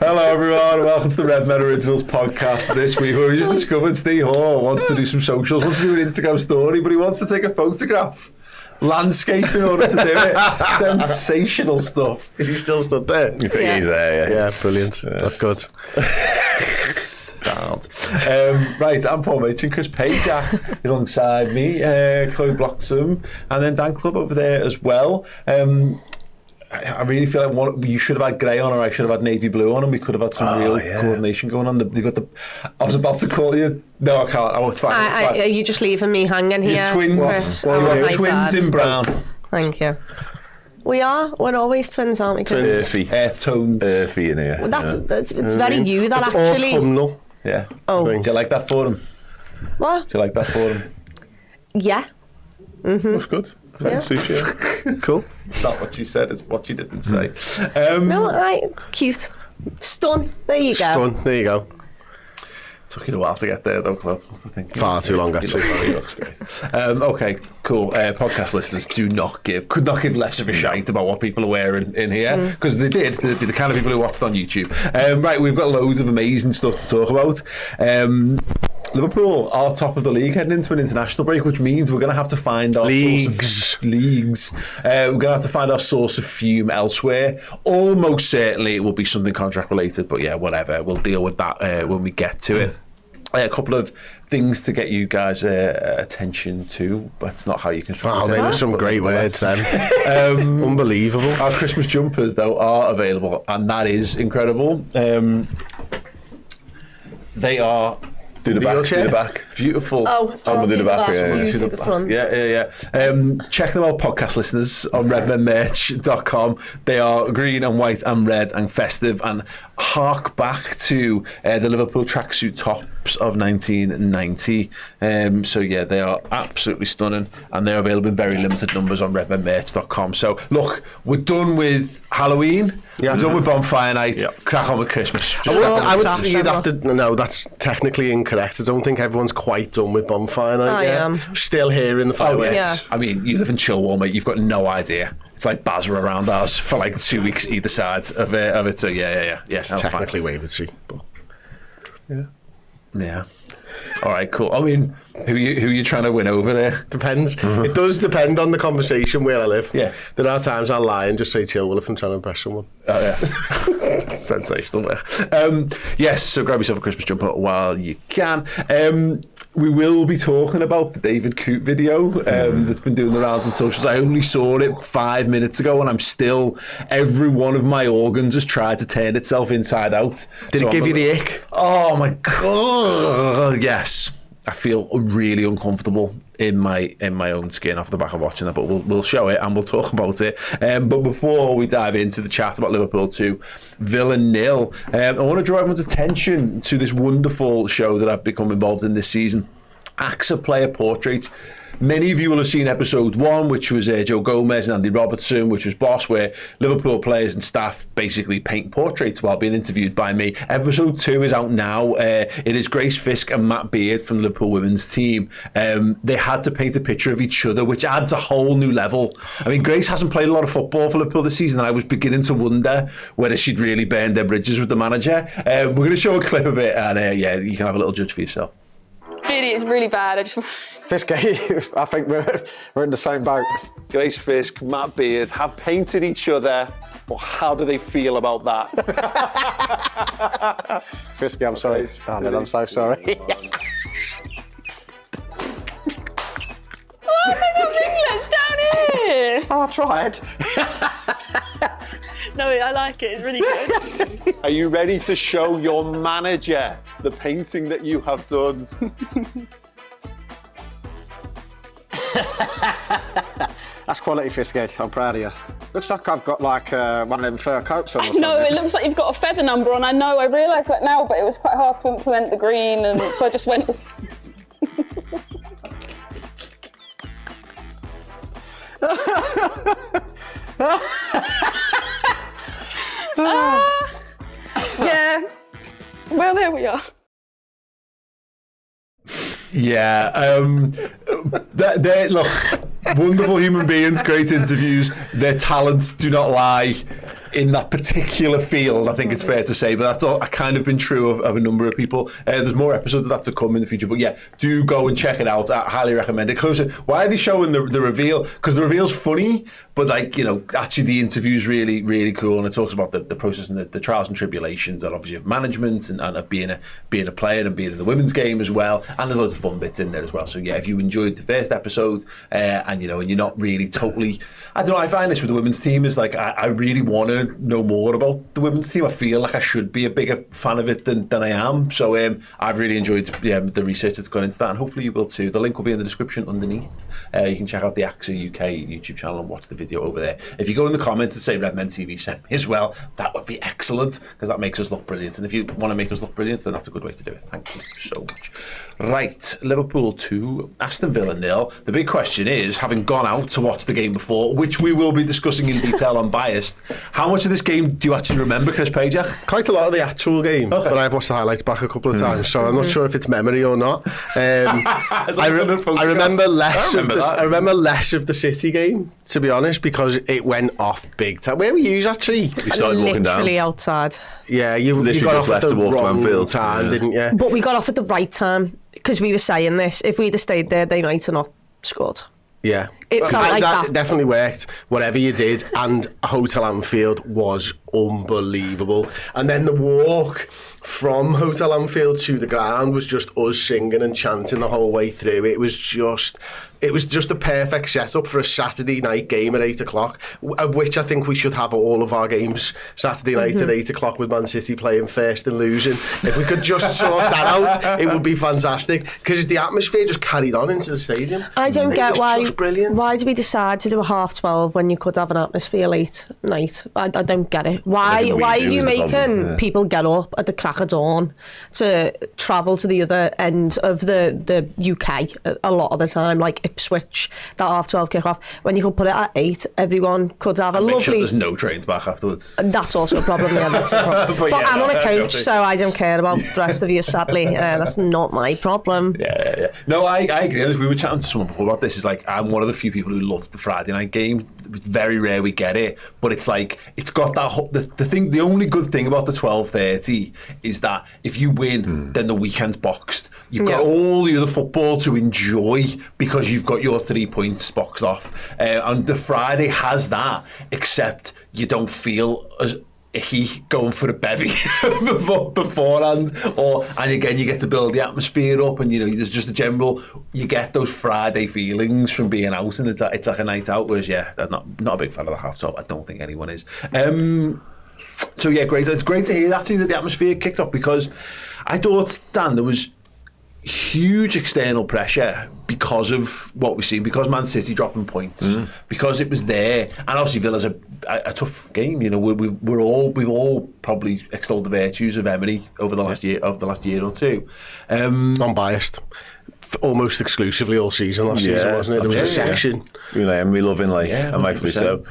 Hello everyone, welcome to the Redmen Originals Podcast. This week we just discovered Steve Hall wants to do some socials, wants to do an Instagram story, but he wants to take a photograph. Landscape in order to do it. Sensational stuff. Is he still stood there? You think he's there, Yeah, brilliant. That's good. Right, I'm Paul Machin, Chris Page alongside me, Chloe Bloxham, and then Dan Clubb over there as well. I really feel like you should have had grey on, or I should have had navy blue on, and we could have had some real coordination going on. I was about to call you. No, I can't. It's fine. Are you just leaving me hanging here? You're twins. You're twins in brown. Thank you. We are. We're always twins, aren't we, Chris? Earthy. Earth tones. Earthy in here. Well, it's very you that it's actually. Autumnal. Yeah. Oh. Do you like that for him? What? Do you like that for him? Yeah. Mm-hmm. That's good. Yeah. Cool. It's not what you said, it's what you didn't say. No, it's cute. Stun. There you go. Stun. There you go. Took you a while to get there though, Chloe. Far too long, actually. He looks great. Okay, cool. Podcast listeners, could not give less of a shite about what people are wearing in here, because they did. They'd be the kind of people who watched on YouTube. Right, we've got loads of amazing stuff to talk about. Liverpool are top of the league heading into an international break, which means we're going to have to find our source of leagues. We're going to have to find our source of fume elsewhere. Almost certainly it will be something contract related, but yeah, whatever. We'll deal with that when we get to it. A couple of things to get you guys attention to, but it's not how you can. Wow, they were some great words then. Unbelievable. Our Christmas jumpers though are available, and that is incredible. They are. Do the back. Beautiful. Oh, I'll do the back. You do the front. Yeah. Check them out, podcast listeners, on redmenmerch.com. They are green and white and red and festive, and hark back to the Liverpool tracksuit tops of 1990. So yeah, they are absolutely stunning, and they're available in very limited numbers on redmenmerch.com. So look, we're done with Halloween. Yeah. We're done with bonfire night. Yeah. Crack on with Christmas. I would say you'd have to. No, that's technically incorrect. I don't think everyone's quite done with bonfire night yet. I am. Still hearing the fireworks. Yeah. I mean, you live in Chilwell, mate. You've got no idea. It's like Basra around ours for like 2 weeks either side of it. So yeah. It's technically Wavertree, but yeah. All right, cool. I mean, who are you trying to win over there? Depends. It does depend on the conversation where I live. Yeah. There are times I'll lie and just say Chilwell if I'm trying to impress someone. Oh, yeah. Sensational. Yes, so grab yourself a Christmas jumper while you can. We will be talking about the David Coote video that's been doing the rounds on socials. I only saw it 5 minutes ago, and I'm still, every one of my organs has tried to turn itself inside out. Did it give you the ick? Oh my God, yes. I feel really uncomfortable in my own skin off the back of watching that, but we'll show it and we'll talk about it. But before we dive into the chat about Liverpool 2, Villa 0, I want to draw everyone's attention to this wonderful show that I've become involved in this season, AXA Player Portrait. Many of you will have seen episode 1, which was Joe Gomez and Andy Robertson, which was Boss, where Liverpool players and staff basically paint portraits while being interviewed by me. Episode 2 is out now. It is Grace Fisk and Matt Beard from the Liverpool women's team. They had to paint a picture of each other, which adds a whole new level. I mean, Grace hasn't played a lot of football for Liverpool this season, and I was beginning to wonder whether she'd really burned their bridges with the manager. We're going to show a clip of it, and you can have a little judge for yourself. Really, it's really bad. Fisk, I think we're in the same boat. Grace Fisk, Matt Beard have painted each other. Well, how do they feel about that? Fisk, I'm sorry. Darling, I'm so sorry. Oh, there's got ringlets down here. Oh, I tried. No, I like it. It's really good. Are you ready to show your manager the painting that you have done? That's quality, Fisky. I'm proud of you. Looks like I've got like one of them fur coats on or something. No, it looks like you've got a feather number on. I know, I realise that now, but it was quite hard to implement the green, and so I just went with... Yeah. Well, there we are. Yeah, they're look, wonderful human beings, great interviews. Their talents do not lie. in that particular field, I think it's fair to say, but that's all kind of been true of a number of people. There's more episodes of that to come in the future, but yeah, do go and check it out. I highly recommend it. Closer, why are they showing the reveal? Because the reveal's funny, but like, you know, actually the interview's really, really cool, and it talks about the process and the trials and tribulations, and obviously of management and of being a player and being in the women's game as well, and there's loads of fun bits in there as well. So yeah, if you enjoyed the first episode, and you know, and you're not really totally, I don't know, I find this with the women's team is like, I really want to know more about the women's team. I feel like I should be a bigger fan of it than I am. So I've really enjoyed the research that's gone into that, and hopefully you will too. The link will be in the description underneath. You can check out the AXA UK YouTube channel and watch the video over there. If you go in the comments and say Redmen TV sent me as well, that would be excellent, because that makes us look brilliant. And if you want to make us look brilliant, then that's a good way to do it. Thank you so much. Right, Liverpool 2, Aston Villa 0. The big question is, having gone out to watch the game before, which we will be discussing in detail on Biased, how much of this game do you actually remember, Chris Pajak? Quite a lot of the actual game, but I've watched the highlights back a couple of times, so I'm not sure if it's memory or not. I remember less of the City game, to be honest, because it went off big time. Where were you actually? You started walking down. Literally outside. Yeah, you got off at the wrong time, didn't you? But we got off at the right time, because we were saying this. If we'd have stayed there, they might have not scored. Yeah. It felt like that. Definitely worked, whatever you did, and Hotel Anfield was unbelievable. And then the walk from Hotel Anfield to the ground was just us singing and chanting the whole way through. It was just a perfect setup for a Saturday night game at 8 o'clock, of which I think we should have all of our games Saturday night at 8 o'clock, with Man City playing first and losing. If we could just sort that out, it would be fantastic, because the atmosphere just carried on into the stadium. I don't get why. Brilliant. Why do we decide to do a 12:30 when you could have an atmosphere late night? I don't get it. Why are you making people get up at the crack of dawn to travel to the other end of the UK a lot of the time, like Ipswich, that 12:30 kick-off, when you could put it at 8? Everyone could have a lovely... Make sure there's no trains back afterwards. That's also a problem, yeah, that's a problem. but I'm on a coach, so I don't care about the rest of you, sadly. That's not my problem. Yeah. No, I agree. We were chatting to someone before about this. It's like, I'm one of the few people who love the Friday night game. It's very rare we get it, but it's like, it's got that the only good thing about the 12:30 is that if you win, then the weekend's boxed. You've got all the other football to enjoy because you've got your 3 points boxed off, and the Friday has that, except you don't feel as he going for a bevy beforehand, and again you get to build the atmosphere up, and you know, there's just a general, you get those Friday feelings from being out, and it's like a night out. Whereas I'm not a big fan of the half top. I don't think anyone is. So yeah, great. It's great to hear actually that the atmosphere kicked off, because I thought, Dan, there was huge external pressure because of what we've seen, because Man City dropping points, because it was there, and obviously Villa's a tough game. You know, we've all probably extolled the virtues of Emery over the last year or two. Unbiased. Almost exclusively all season last season, wasn't it? There was a section. You know, Emery loving, like, and rightfully so.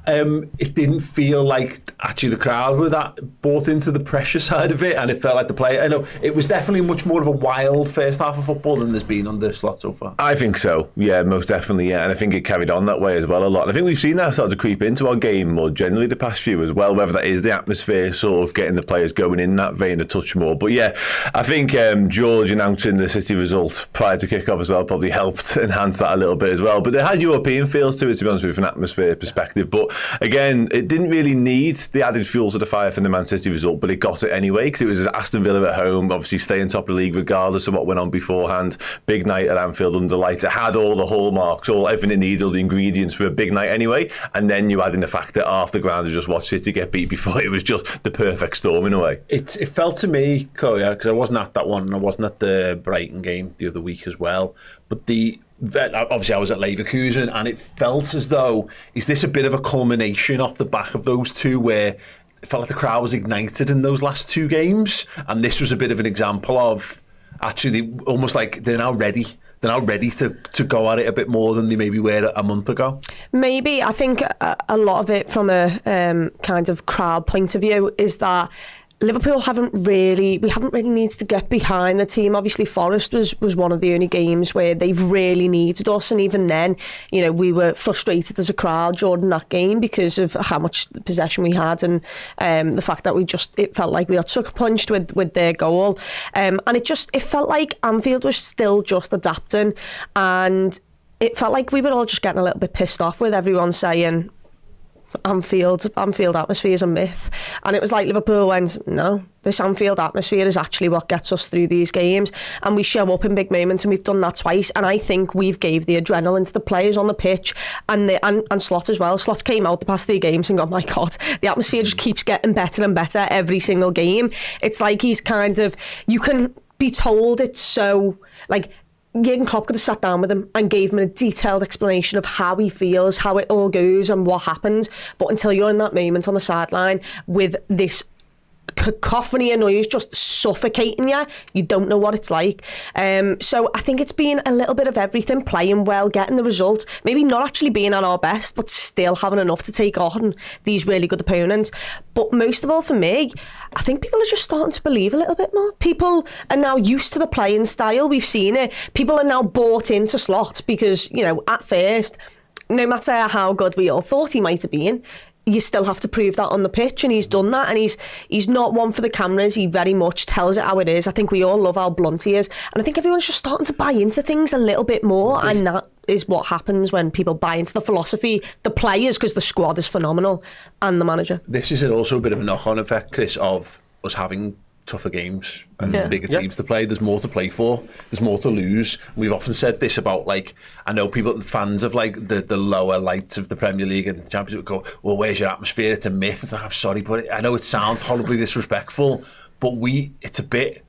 It didn't feel like actually the crowd were that bought into the pressure side of it, and it felt like the player. I know it was definitely much more of a wild first half of football than there's been under Slot so far. I think so, yeah, most definitely, yeah, and I think it carried on that way as well a lot. And I think we've seen that start to creep into our game more generally the past few as well, whether that is the atmosphere sort of getting the players going in that vein a touch more. But yeah, I think George announcing the City result prior to kick-off as well probably helped enhance that a little bit as well. But it had European feels to it, to be honest with you, from an atmosphere perspective. But again, it didn't really need the added fuel to the fire from the Man City result, but it got it anyway, because it was Aston Villa at home, obviously staying top of the league regardless of what went on beforehand. Big night at Anfield under lights. It had all the hallmarks, everything it needed, all the ingredients for a big night anyway. And then you add in the fact that half the ground just watched City get beat before. It was just the perfect storm in a way. It felt to me, Chloe, because I wasn't at that one, and I wasn't at the Brighton game the other week as well, but obviously I was at Leverkusen, and it felt as though, is this a bit of a culmination off the back of those two, where it felt like the crowd was ignited in those last two games, and this was a bit of an example of actually almost like they're now ready to go at it a bit more than they maybe were a month ago. Maybe. I think a lot of it from a kind of crowd point of view is that Liverpool haven't really needed to get behind the team. Obviously, Forest was one of the only games where they've really needed us, and even then, you know, we were frustrated as a crowd during that game because of how much possession we had, and the fact that it felt like we got sucker punched with their goal, and it felt like Anfield was still just adapting, and it felt like we were all just getting a little bit pissed off with everyone saying Anfield atmosphere is a myth, and it was like Liverpool went, no, this Anfield atmosphere is actually what gets us through these games, and we show up in big moments, and we've done that twice, and I think we've gave the adrenaline to the players on the pitch, and Slot as well. Slot came out the past 3 games and gone, my God, the atmosphere just keeps getting better and better every single game. It's like he's kind of, you can be told it's so, like, Jurgen Klopp could have sat down with him and gave him a detailed explanation of how he feels, how it all goes and what happens. But until you're in that moment on the sideline with this cacophony of noise just suffocating you, you don't know what it's like. So I think it's been a little bit of everything, playing well, getting the result, maybe not actually being at our best, but still having enough to take on these really good opponents. But most of all for me, I think people are just starting to believe a little bit more. People are now used to the playing style. We've seen it. People are now bought into Slot because, you know, at first, no matter how good we all thought he might have been, you still have to prove that on the pitch, and he's done that, and he's not one for the cameras. He very much tells it how it is. I think we all love how blunt he is, and I think everyone's just starting to buy into things a little bit more, and that is what happens when people buy into the philosophy, the players, because the squad is phenomenal, and the manager. This is also a bit of a knock-on effect, Chris, of us having tougher games and bigger teams to play. There's more to play for. There's more to lose. We've often said this about, like, I know people, fans of like the lower lights of the Premier League and Championship would go, well, where's your atmosphere? It's a myth. It's like, I'm sorry, but I know it sounds horribly disrespectful, but it's a bit,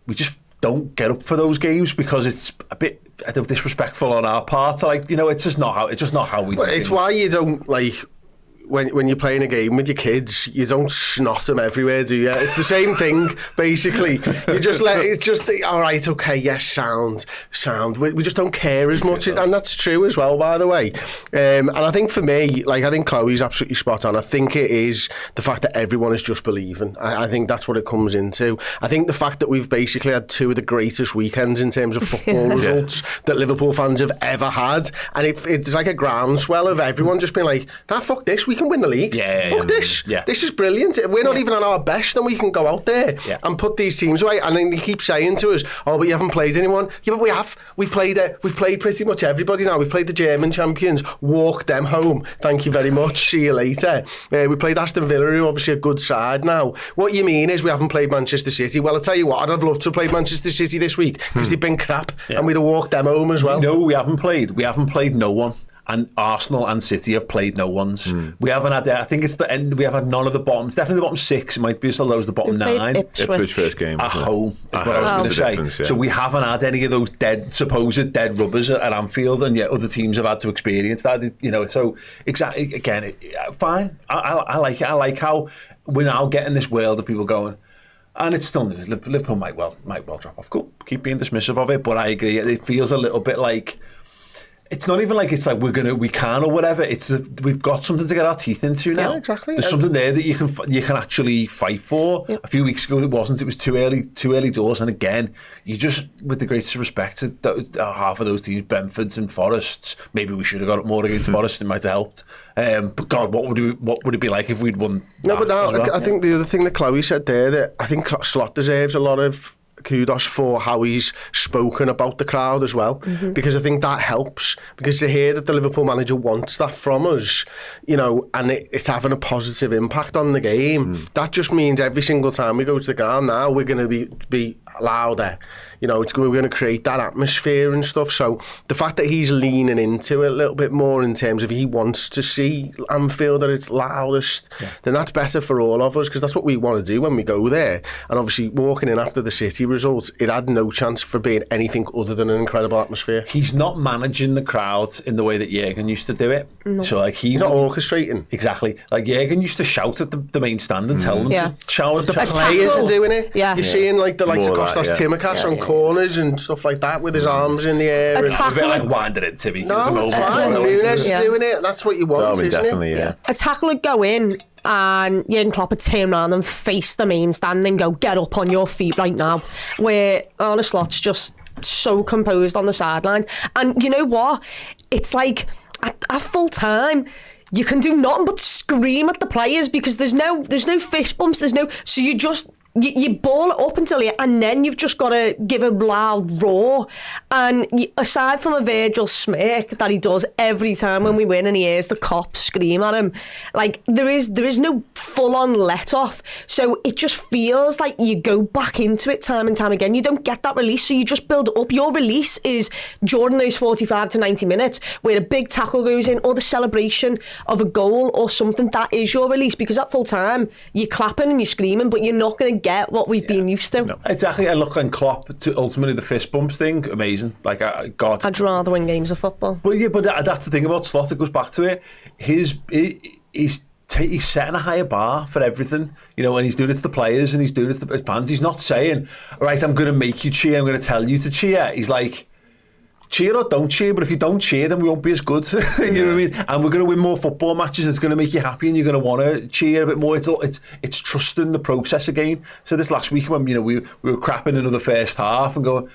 we just don't get up for those games because it's a bit, I don't, disrespectful on our part. Like, you know, it's just not how we do it's why you don't, like, when you're playing a game with your kids, you don't snot them everywhere, do you? It's the same thing, basically. You just it's just, all right, okay, yes, sound. We just don't care as much, and that's true as well, by the way. And I think for me, like, I think Chloe's absolutely spot on. I think it is the fact that everyone is just believing. I think that's what it comes into. I think the fact that we've basically had 2 of the greatest weekends in terms of football results that Liverpool fans have ever had, and it's like a groundswell of everyone just being like, nah, fuck this, we can win the league. Fuck this. This is brilliant. We're not even at our best, and we can go out there and put these teams away. And then they keep saying to us, oh, but you haven't played anyone. Yeah, but we have. We've played pretty much everybody now. We've played the German champions, walked them home. Thank you very much. See you later. We played Aston Villa, who are obviously a good side now. What you mean is we haven't played Manchester City. Well, I'll tell you what, I'd have loved to play Manchester City this week because they've been crap, and we'd have walked them home as well. No, we haven't played. We haven't played no one. And Arsenal and City have played no ones. We haven't had, I think it's the end, we have had none of the bottoms, definitely the bottom 6, it might be as low as the bottom 9. Ipswich first game. At home, is what I was going to say. So we haven't had any of those supposed dead rubbers at Anfield, and yet other teams have had to experience that, you know, so exactly, again, fine. I like it. I like how we're now getting this world of people going, and it's still new. Liverpool might well drop off. Cool, keep being dismissive of it, but I agree, it feels a little bit like, it's not even like it's like we can or whatever. It's we've got something to get our teeth into now. Yeah, exactly. There's something there that you can actually fight for. Yep. A few weeks ago it wasn't. It was too early doors. And again, you just, with the greatest respect to half of those teams, Brentfords and Forests. Maybe we should have got up more against Forest. It might have helped. But God, what would it be like if we'd won? No, but now I think the other thing that Chloe said there, that I think Slot deserves a lot of kudos for how he's spoken about the crowd as well, because I think that helps, because to hear that the Liverpool manager wants that from us, you know, and it's having a positive impact on the game, that just means every single time we go to the ground now we're going to be louder, you know, we're going to create that atmosphere and stuff. So the fact that he's leaning into it a little bit more in terms of he wants to see Anfield at its loudest, then that's better for all of us, because that's what we want to do when we go there. And obviously walking in after the City results, it had no chance for being anything other than an incredible atmosphere. He's not managing the crowd in the way that Jurgen used to do it. No. So like he's not orchestrating. Exactly. Like Jurgen used to shout at the main stand and tell them to shout. The players are doing it. Yeah. You're seeing like the likes of Kostas Tsimikas on corners and stuff like that with his arms in the air. It's a bit like winding it, Timmy. No, it's fine. Nunes is doing it. That's what you want, isn't definitely, it? A tackle would go in and Jurgen Klopp would turn around and face the main stand and go, get up on your feet right now, where Arne Slot's just so composed on the sidelines. And you know what? It's like at full time, you can do nothing but scream at the players because there's no fist bumps, so you ball it up until you, and then you've just got to give a loud roar. And aside from a Virgil smirk that he does every time when we win and he hears the cops scream at him, like there is no full-on let-off. So it just feels like you go back into it time and time again. You don't get that release, so you just build it up. Your release is during those 45 to 90 minutes where a big tackle goes in or the celebration of a goal or something. That is your release, because at full time you're clapping and you're screaming, but you're not going to get what we've been used to. No, exactly. And look, and Klopp, to ultimately the fist bumps thing, amazing. Like, God. I'd rather win games of football. But yeah, but that's the thing about Slot. It goes back to it. He's setting a higher bar for everything, you know, and he's doing it to the players and he's doing it to the fans. He's not saying, right, I'm going to make you cheer, I'm going to tell you to cheer. He's like, cheer or don't cheer, but if you don't cheer, then we won't be as good. You know what I mean? And we're going to win more football matches. It's going to make you happy, and you're going to want to cheer a bit more. It's trusting the process again. So this last week when we were crapping another first half and going,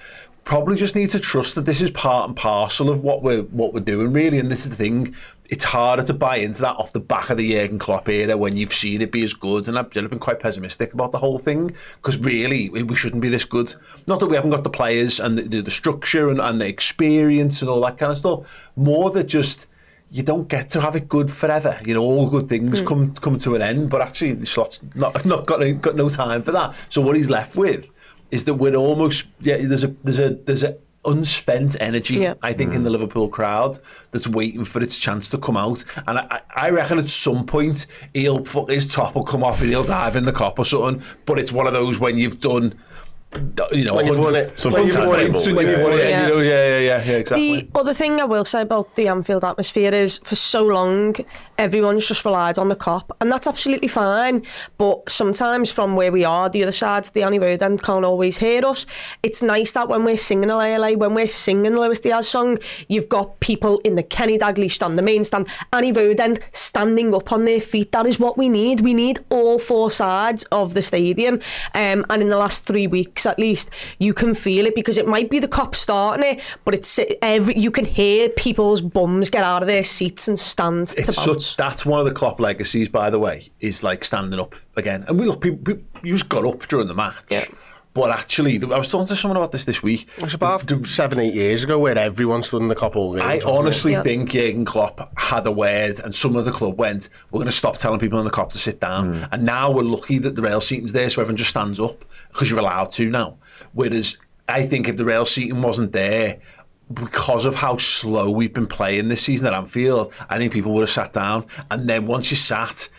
probably just need to trust that this is part and parcel of what we're doing, really. And this is the thing. It's harder to buy into that off the back of the Jurgen Klopp era when you've seen it be as good. And I've been quite pessimistic about the whole thing, because really we shouldn't be this good. Not that we haven't got the players and the structure and the experience and all that kind of stuff. More that just you don't get to have it good forever. You know, all good things come to an end. But actually, the Slot's not got no time for that. So what he's left with is that we're almost there's a unspent energy, I think, in the Liverpool crowd that's waiting for its chance to come out. And I reckon at some point his top will come off and he'll dive in the Kop or something. But it's one of those when you've done, you know, when you've won it, exactly. The other thing I will say about the Anfield atmosphere is, for so long everyone's just relied on the Kop, and that's absolutely fine, but sometimes from where we are, the other side, the Annie Road end, can't always hear us. It's nice that when we're singing LA, when we're singing the Luis Diaz song, you've got people in the Kenny Dalglish stand, the main stand, Annie Road end, standing up on their feet. That is what we need. We need all four sides of the stadium, and in the last 3 weeks at least, you can feel it, because it might be the Kop starting it, but it's you can hear people's bums get out of their seats and stand to bounce. That's one of the Klopp legacies, by the way, is like standing up again. And people just got up during the match. Yeah. But actually, I was talking to someone about this week. It was about 7-8 years ago where everyone stood in the Kop all game. I honestly think Jurgen Klopp had a word, and some of the club went, we're going to stop telling people in the Kop to sit down. And now we're lucky that the rail seating's there, so everyone just stands up, because you're allowed to now. Whereas I think if the rail seating wasn't there, because of how slow we've been playing this season at Anfield, I think people would have sat down. And then once you sat,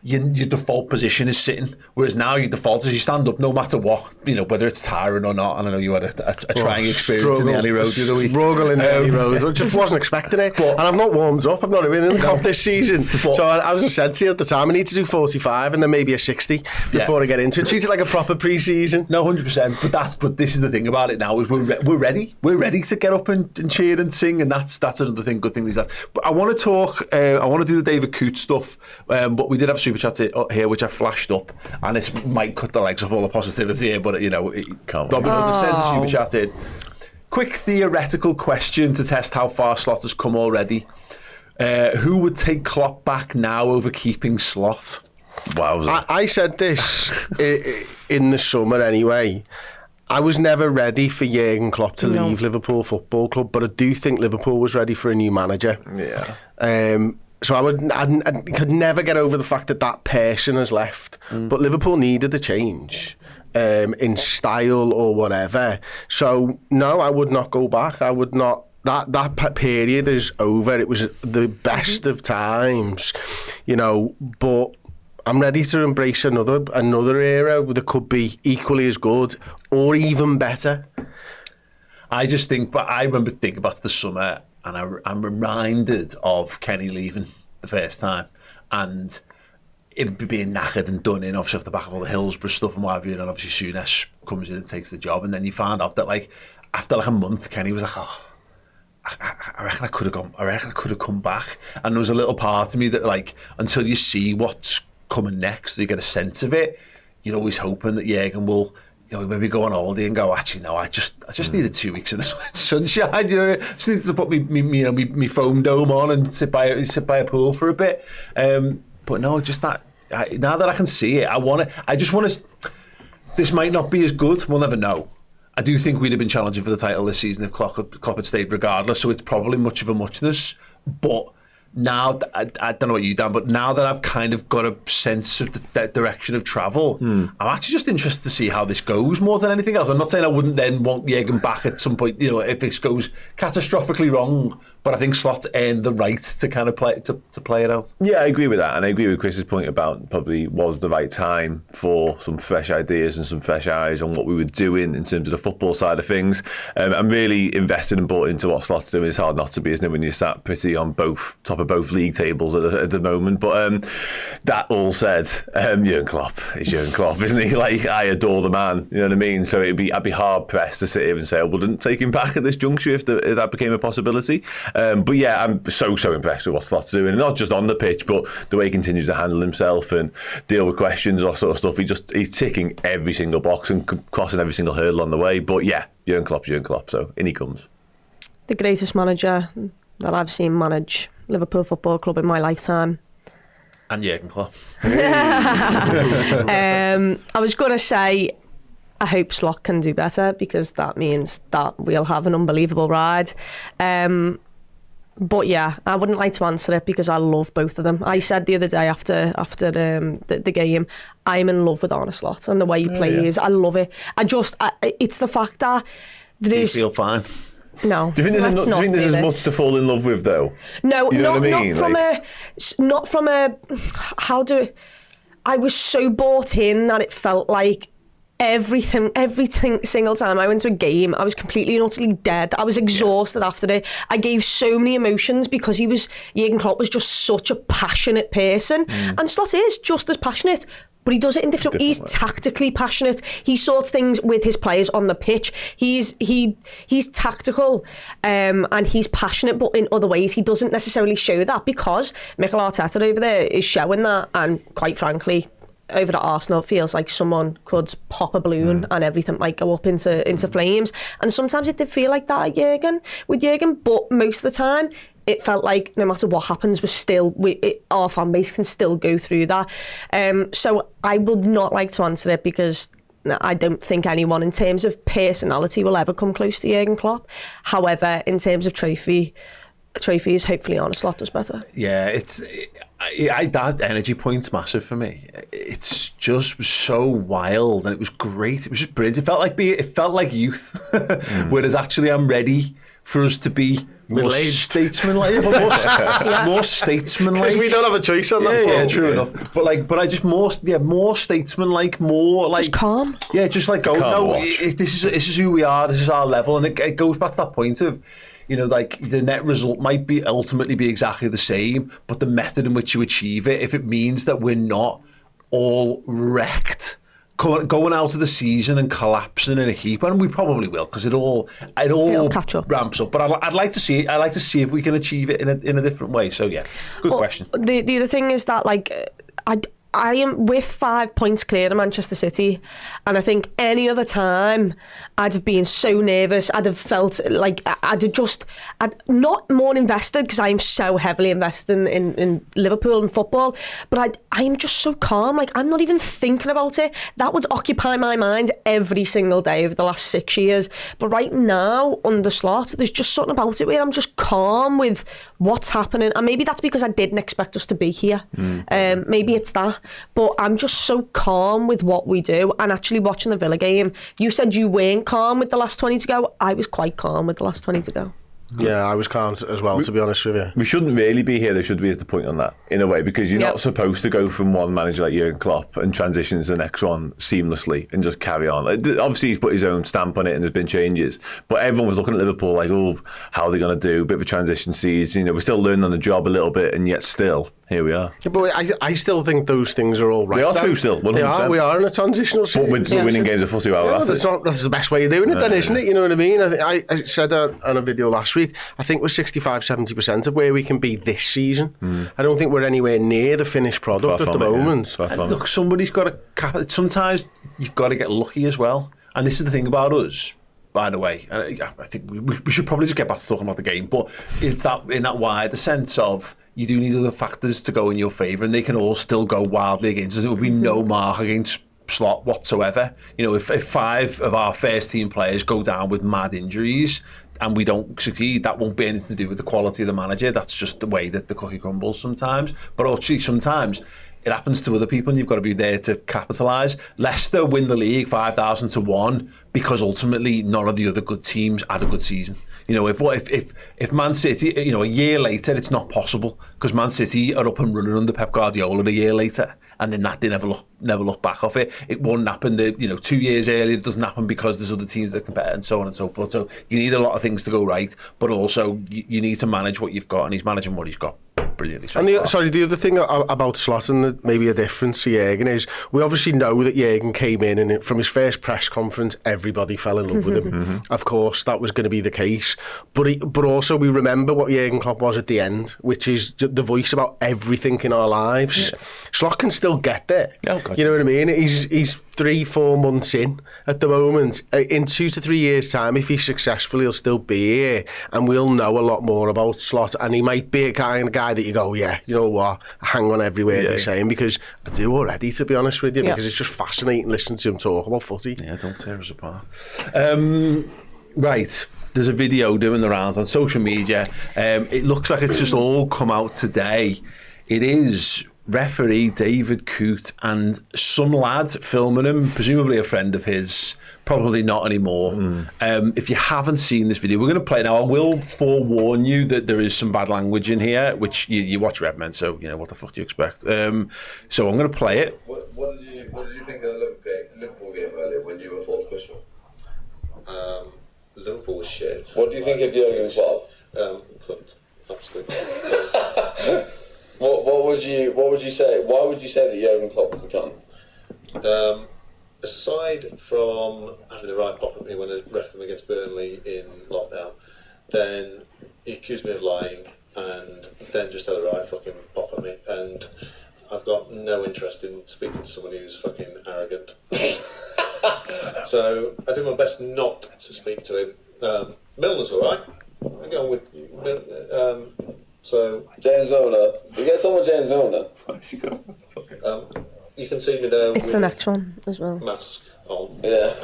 your default position is sitting, whereas now your default is you stand up no matter what, you know, whether it's tiring or not. And I know you had a trying experience in the Alley Road the other week. Struggle in the Alley Road. I just wasn't expecting it. And I've not warmed up. I've not been in the Kop this season. So I was said to you at the time, I need to do 45 and then maybe a 60 before I get into it. Treat it like a proper pre-season. No, 100%. But this is the thing about it now, is we're ready. We're ready to get up and cheer and sing, and that's another thing, good thing these days. But I want to talk, I want to do the David Coote stuff, but we did have Super Chat here, which I flashed up, and this might cut the legs off all the positivity here, but you know, Robin Hood sent a Super Chat in. Quick theoretical question to test how far Slot has come already. Who would take Klopp back now over keeping Slot? Wow. I said this in the summer anyway. I was never ready for Jurgen Klopp to leave Liverpool Football Club, but I do think Liverpool was ready for a new manager. Yeah. So I could never get over the fact that person has left. But Liverpool needed a change in style or whatever. So no, I would not go back. I would not. That period is over. It was the best of times, you know. But I'm ready to embrace another era that could be equally as good or even better. I just think, but I remember thinking about the summer, and I'm reminded of Kenny leaving the first time, and it being knackered and done in, obviously off the back of all the Hillsborough stuff and what have you, and obviously Souness comes in and takes the job, and then you find out that like after like a month, Kenny was like, I reckon I could have come back, and there was a little part of me that like, until you see what's coming next, so you get a sense of it. You're always hoping that Jürgen will, maybe go on holiday and go, actually, no, I just needed 2 weeks of the sunshine. Just needed to put me foam dome on and sit by a pool for a bit. But no, just that. Now that I can see it, I just want to. This might not be as good. We'll never know. I do think we'd have been challenging for the title this season if Klopp had stayed regardless. So it's probably much of a muchness. But now, I don't know what you, Dan, but now that I've kind of got a sense of the direction of travel, I'm actually just interested to see how this goes more than anything else. I'm not saying I wouldn't then want Jürgen back at some point, if this goes catastrophically wrong, but I think Slot's earned the right to kind of play it out. Yeah, I agree with that, and I agree with Chris's point about probably was the right time for some fresh ideas and some fresh eyes on what we were doing in terms of the football side of things. I'm really invested and bought into what Slot's doing. It's hard not to be, isn't it, when you're sat pretty on top of both league tables at the moment. But that all said, Jürgen Klopp is Jürgen Klopp, isn't he? Like, I adore the man, you know what I mean? So I'd be hard pressed to sit here and say I wouldn't take him back at this juncture if that became a possibility. But yeah, I'm so impressed with what Slot's doing, and not just on the pitch, but the way he continues to handle himself and deal with questions, all that sort of stuff. He's ticking every single box and crossing every single hurdle on the way. But yeah, Jürgen Klopp, so in he comes. The greatest manager that I've seen manage Liverpool Football Club in my lifetime. And Jürgen Klopp. I was going to say, I hope Slot can do better, because that means that we'll have an unbelievable ride. But yeah, I wouldn't like to answer it because I love both of them. I said the other day after the game, I'm in love with Arne Slot and the way he plays. Yeah. I love it. It's the fact that there's... Do you feel fine? No. Do you think there's as much to fall in love with, though? No, you know what I mean? not from a. I was so bought in that it felt like every single time I went to a game, I was completely and utterly dead. I was exhausted after it. I gave so many emotions because Jürgen Klopp was just such a passionate person, and Slot is just as passionate. But he does it in different ways. He's tactically passionate. He sorts things with his players on the pitch. He's tactical and he's passionate, but in other ways he doesn't necessarily show that, because Mikel Arteta over there is showing that, and quite frankly, over at Arsenal, it feels like someone could pop a balloon and everything might go up into flames. And sometimes it did feel like that with Jürgen, but most of the time it felt like no matter what happens, our fan base can still go through that. So I would not like to answer it, because I don't think anyone in terms of personality will ever come close to Jürgen Klopp. However, in terms of trophies, hopefully Arne Slot does better. Yeah, that energy point's massive for me. It's just so wild, and it was great. It was just brilliant. It felt like youth, whereas actually I'm ready for us to be more statesman-like, more statesman-like. Because we don't have a choice on that. Yeah, true enough. But I just more statesman-like, more like just calm. Yeah, just like this is who we are. This is our level, and it goes back to that point of, like the net result might ultimately be exactly the same, but the method in which you achieve it, if it means that we're not all wrecked going out of the season and collapsing in a heap, and we probably will, because it all catch up, ramps up. But I'd like to see it. I'd like to see if we can achieve it in a different way. So yeah, good question. The other thing is that I am with 5 points clear of Manchester City, and I think any other time I'd have been so nervous. I'd have felt like I'd not more invested, because I am so heavily invested in Liverpool and football, but I am just so calm. Like, I'm not even thinking about it. That would occupy my mind every single day over the last 6 years. But right now, under Slot, there's just something about it where I'm just calm with what's happening, and maybe that's because I didn't expect us to be here. Maybe it's that. But I'm just so calm with what we do. And actually watching the Villa game, you said you weren't calm with the last 20 to go. I was quite calm with the last 20 to go. Yeah, I was calm as well, to be honest with you. We shouldn't really be here, there should be, at the point on that, in a way, because you're not supposed to go from one manager like Jürgen Klopp and transition to the next one seamlessly and just carry on. Obviously, he's put his own stamp on it and there's been changes, but everyone was looking at Liverpool like, how are they going to do? A bit of a transition season. We're still learning on the job a little bit, and yet still, here we are. Yeah, but I still think those things are all right. They are true still, 100%. They are. We are in a transitional season. But we're winning games of footy. That's the best way of doing it, then, isn't it? You know what I mean? I said that on a video last week. I think we're 65-70% of where we can be this season. I don't think we're anywhere near the finished product at the moment. Look, somebody's got to. Sometimes you've got to get lucky as well. And this is the thing about us, by the way. And I think we should probably just get back to talking about the game. But it's that in that wider sense of you do need other factors to go in your favour, and they can all still go wildly against us. There will be no mark against Slot whatsoever. You know, if 5 of our first team players go down with mad injuries and we don't succeed, that won't be anything to do with the quality of the manager. That's just the way that the cookie crumbles sometimes. But actually, sometimes it happens to other people, and you've got to be there to capitalise. Leicester win the league 5,000-1 because ultimately none of the other good teams had a good season. You know, if Man City, you know, a year later, it's not possible because Man City are up and running under Pep Guardiola a year later, and then they never look back off it. It won't happen. 2 years earlier, it doesn't happen because there's other teams that compare and so on and so forth. So you need a lot of things to go right, but also you need to manage what you've got, and he's managing what he's got brilliantly. The other thing about Slot and maybe a difference to Jürgen is we obviously know that Jürgen came in and from his first press conference, everybody fell in love with him. Of course, that was going to be the case. But also we remember what Jürgen Klopp was at the end, which is the voice about everything in our lives. Yeah. Slot can still get there. Oh, God. You know what I mean? He's 3-4 months in at the moment. In 2 to 3 years' time, if he's successful, he'll still be here, and we'll know a lot more about Slot. And he might be a kind of guy that you go, yeah, you know what, I hang on every word he's saying, because I do already, to be honest with you, because it's just fascinating listening to him talk about footy. Yeah, don't tear us apart. Right. There's a video doing the rounds on social media. It looks like it's just all come out today. It is referee David Coote and some lad filming him, presumably a friend of his, probably not anymore. If you haven't seen this video, we're going to play it now. I will forewarn you that there is some bad language in here, which you watch Redmen, so you know what the fuck do you expect. So I'm going to play it. What did you think of the Liverpool game earlier when you were fourth official? Liverpool was shit. What do you think of Jurgen Klopp? Cunt. Absolutely. What would you say? Why would you say that Jurgen Klopp was a cunt? Aside from having a right pop at me when I ref them against Burnley in lockdown, then he accused me of lying, and then just had a right fucking pop at me, and I've got no interest in speaking to someone who's fucking arrogant. So I do my best not to speak to him. Milner's alright. I'm going with so James Milner. You get someone James Milner. you can see me there. It's the next one as well. Mask on. Yeah.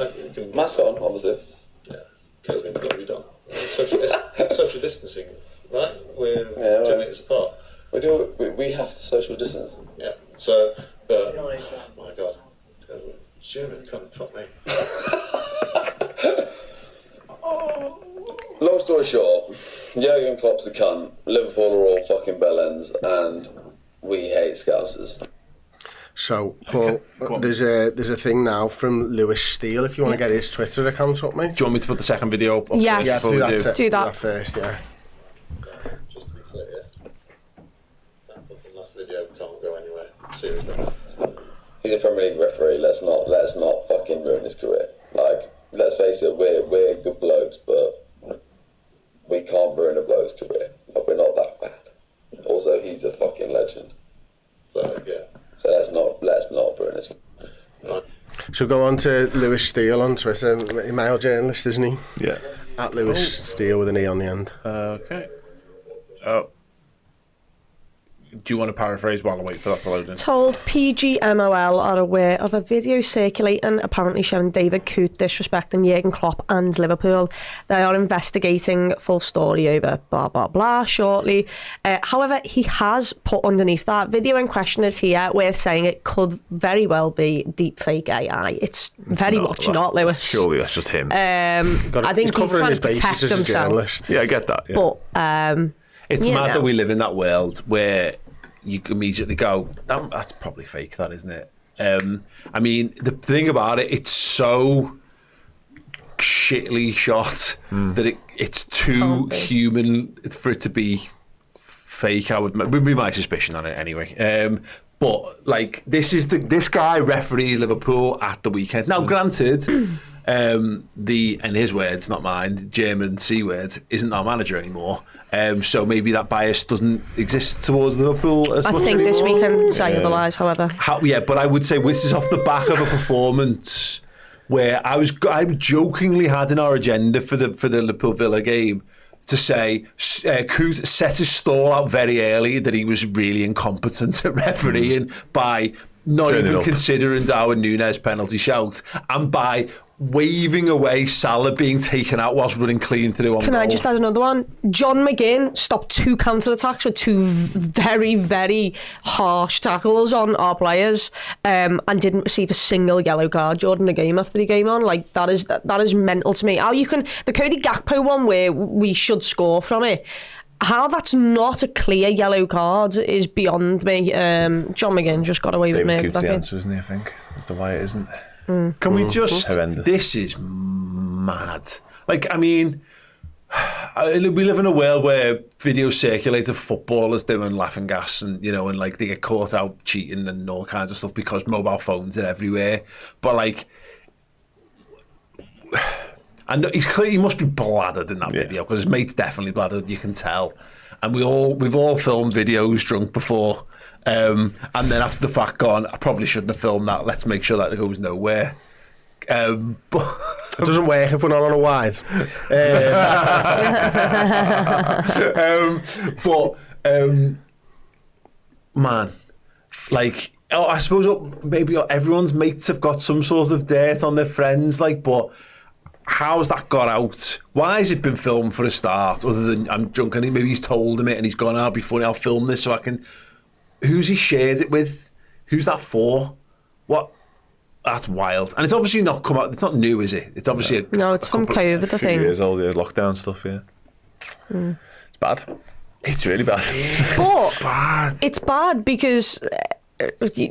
Mask on, obviously. Yeah. COVID's got to be done. Social distancing, right? We're 2 meters apart. We have to social distance. Yeah. So, oh my God. German cunt, fuck me. Long story short, Jurgen Klopp's a cunt, Liverpool are all fucking bellends, and we hate Scousers. So, Paul, there's a thing now from Lewis Steele, if you want to get his Twitter account up, mate. Do you want me to put the second video up? Yes. Yeah, do that first, yeah. Just to be clear, that fucking last video can't go anywhere. Seriously. He's a Premier League referee. Let's not fucking ruin his career. Like, let's face it, we're good blokes, but we can't ruin a bloke's career. But we're not that bad. Also, he's a fucking legend. So yeah. So let's not ruin his career. Right. So go on to Lewis Steele on Twitter, a male journalist, isn't he? Yeah. At Lewis Steele with an E on the end. Okay. Oh. Do you want to paraphrase while I wait for that to load in? Told PGMOL are aware of a video circulating apparently showing David Coote disrespecting Jurgen Klopp and Liverpool. They are investigating full story over blah blah blah shortly. However, he has put underneath that video in question is here worth saying it could very well be deep fake AI. It's very much not, Lewis. Surely that's just him. I think he's trying to protect himself. Yeah, I get that. Yeah. But it's mad that we live in that world where you immediately go, that's probably fake, that, isn't it? I mean, the thing about it, it's so shittily shot that it's too human for it to be fake. Would be my suspicion on it anyway. But like, this guy refereed Liverpool at the weekend. Now, granted, in his words, not mine, German C word, isn't our manager anymore. So maybe that bias doesn't exist towards Liverpool as much I think anymore. this weekend say otherwise, however. But I would say this is off the back of a performance where I jokingly had in our agenda for the Liverpool Villa game to say Kuz set his stall out very early that he was really incompetent at refereeing by not even considering Darwin Núñez penalty shout and by waving away Salah being taken out whilst running clean through on Can goal. I just add another one? John McGinn stopped 2 counter-attacks with 2 very, very harsh tackles on our players and didn't receive a single yellow card during the game after he came on. Like, that is mental to me. How you can... The Cody Gakpo one where we should score from it, how that's not a clear yellow card is beyond me. John McGinn just got away with me. David Coote's the answer, isn't he, I think? That's the why it isn't. Can we just... Horrendous. This is mad. Like, I mean, we live in a world where videos circulate of footballers doing laughing gas and, you know, and like they get caught out cheating and all kinds of stuff because mobile phones are everywhere. But like... And he must be bladdered in that video because his mate's definitely bladdered, you can tell. And we've all filmed videos drunk before. And then after the fact gone, I probably shouldn't have filmed that. Let's make sure that it goes nowhere. But it doesn't work if we're not on a wide. Man, like, I suppose maybe everyone's mates have got some sort of dirt on their friends, like, but how's that got out? Why has it been filmed for a start? Other than I'm drunk and maybe he's told him it and he's gone, I'll be funny, I'll film this so I can. Who's he shared it with? Who's that for? What? That's wild. And it's obviously not come out. It's not new, is it? It's obviously No, it's from COVID, I think. Years old, yeah, lockdown stuff. Yeah, it's bad. It's really bad. But it's bad because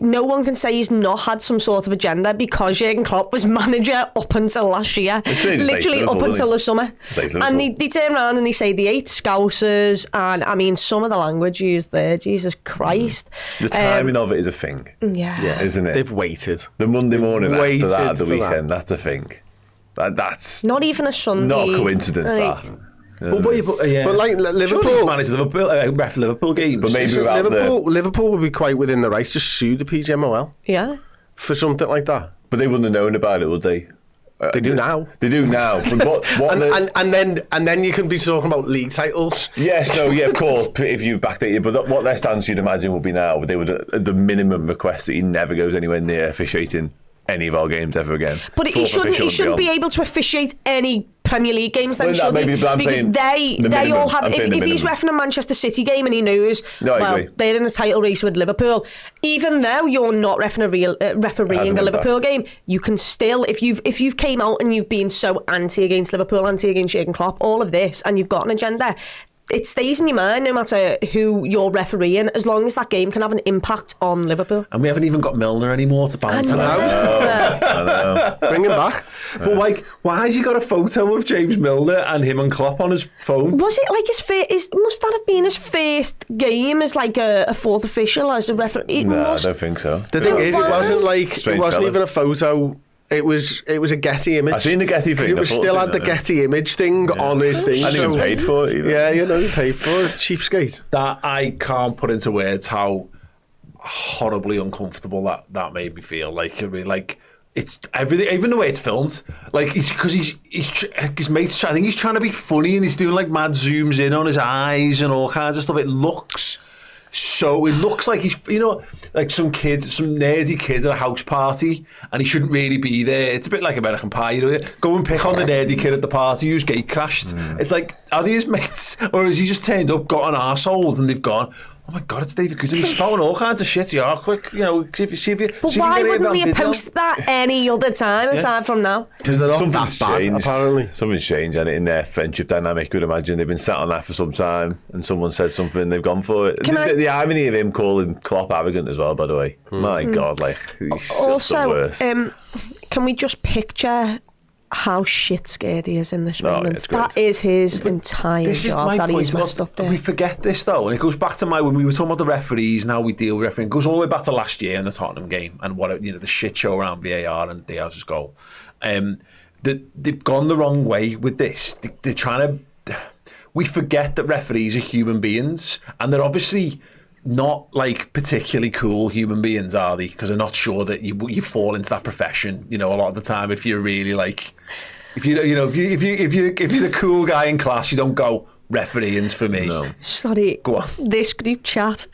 no one can say he's not had some sort of agenda because Jurgen Klopp was manager up until last year, literally up until the summer. And they turn around and they say they ate Scousers, and I mean some of the language used there, Jesus Christ. The timing of it is a thing. Yeah, isn't it? They've waited. The Monday morning after that, the weekend, that. that's a thing. That's not even a Sunday. Not a coincidence, like, that. But like Liverpool managed ref Liverpool games. But maybe Liverpool would be quite within the rights to sue the PGMOL. Yeah. For something like that. But they wouldn't have known about it, would they? They do now. They do now. But and then you can be talking about league titles. Yes, no, yeah, of course. If you backdate it, but what their stance you'd imagine would be now, they would at the minimum request that he never goes anywhere near officiating any of our games ever again. But he shouldn't be able to officiate any Premier League games then, should he? Because they all have... If he's reffing a Manchester City game and he knows, they're in a title race with Liverpool, even though you're not refereeing a Liverpool game, you can still, if you've came out and you've been so anti against Liverpool, anti against Jurgen Klopp, all of this, and you've got an agenda, it stays in your mind no matter who you're refereeing, as long as that game can have an impact on Liverpool. And we haven't even got Milner anymore to balance it out. I know. Bring him back. But like, why has he got a photo of James Milner and him and Klopp on his phone? Was it like must that have been his first game as like a fourth official as a referee? No, I don't think so. The thing is, it wasn't like Strange it wasn't fella. even a photo. It was a Getty image. I seen the Getty thing. It was still had the Getty image thing on his thing. I didn't even paid for it either. Yeah, you paid for it. Cheapskate. That I can't put into words how horribly uncomfortable that made me feel. Like, I mean, like it's everything, even the way it's filmed. Like, because his mates. I think he's trying to be funny and he's doing like mad zooms in on his eyes and all kinds of stuff. It looks like he's, you know, like some nerdy kid at a house party and he shouldn't really be there. It's a bit like American Pie, you know, go and pick on the nerdy kid at the party who's gate crashed. It's like, are they his mates? Or has he just turned up, got an arsehole and they've gone, oh my God, it's David Coote. He's spouting all kinds of shit. Yeah, quick, you know, see if you. But why wouldn't we have posted that any other time aside from now? Because they're not Something's that bad, changed. apparently. Something's changed in their friendship dynamic. You'd imagine they've been sat on that for some time, and someone said something, they've gone for it. The irony of him calling Klopp arrogant as well, by the way. My God, like he's also, the worst. can we just picture how shit scared he is in this moment? It's great. That is his entire This is job my that point. he's messed up there. We forget this though, and it goes back to when we were talking about the referees and how we deal with refereeing. It goes all the way back to last year in the Tottenham game and the shit show around VAR and Diaz's goal. they've gone the wrong way with this. They're trying to. We forget that referees are human beings, and they're obviously not like particularly cool human beings, are they? Because they're not sure that you fall into that profession. You know, a lot of the time, if you're really like, if you're the cool guy in class, you don't go refereeing's for me. No. Sorry, go on. This group chat.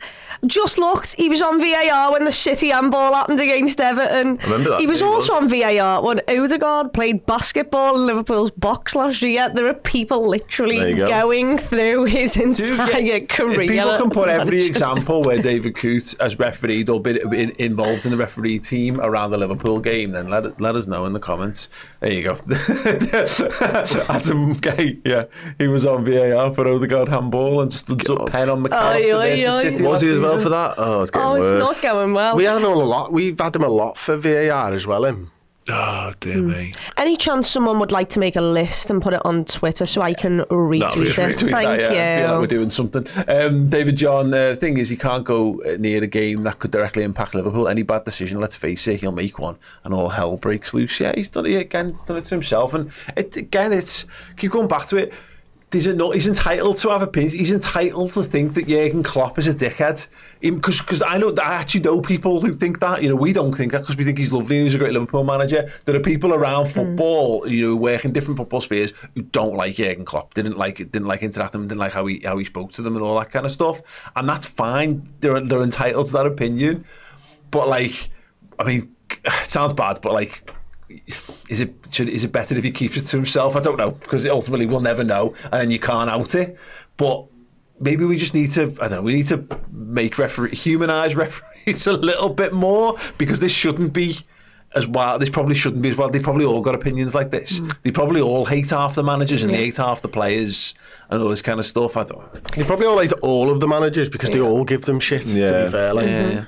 Just looked, he was on VAR when the City handball happened against Everton. I remember that. He was also on VAR when Odegaard played basketball in Liverpool's box last year. There are people literally going through his entire career. If people can put every example where David Coote has refereed or been involved in the referee team around the Liverpool game, then let us know in the comments. There you go. Adam Gay, he was on VAR for Odegaard handball and stood up pen on McAllister versus City. Was he as well for that? Oh, it's getting worse. It's not going well. We've had him a lot for VAR as well, him. Oh, dear me. Any chance someone would like to make a list and put it on Twitter so I can retweet it? Thank you. I feel like we're doing something. David John, thing is, he can't go near a game that could directly impact Liverpool. Any bad decision, let's face it, he'll make one and all hell breaks loose. Yeah, he's done it to himself. And it's keep going back to it. He's entitled to have opinions. He's entitled to think that Jurgen Klopp is a dickhead. Because I actually know people who think that. You know, we don't think that because we think he's lovely and he's a great Liverpool manager. There are people around football, you know, work in different football spheres who don't like Jurgen Klopp. Didn't like interacting, didn't like how he spoke to them and all that kind of stuff. And that's fine. They're entitled to that opinion. But like, I mean, it sounds bad, but like, is it better if he keeps it to himself? I don't know, because ultimately we'll never know, and then you can't out it. But maybe we just need to, I don't know, we need to make humanise referees a little bit more, because this shouldn't be as wild. This probably shouldn't be as wild. They probably all got opinions like this. They probably all hate half the managers and they hate half the players and all this kind of stuff. I don't. They probably all hate all of the managers because they all give them shit. To be fair, like.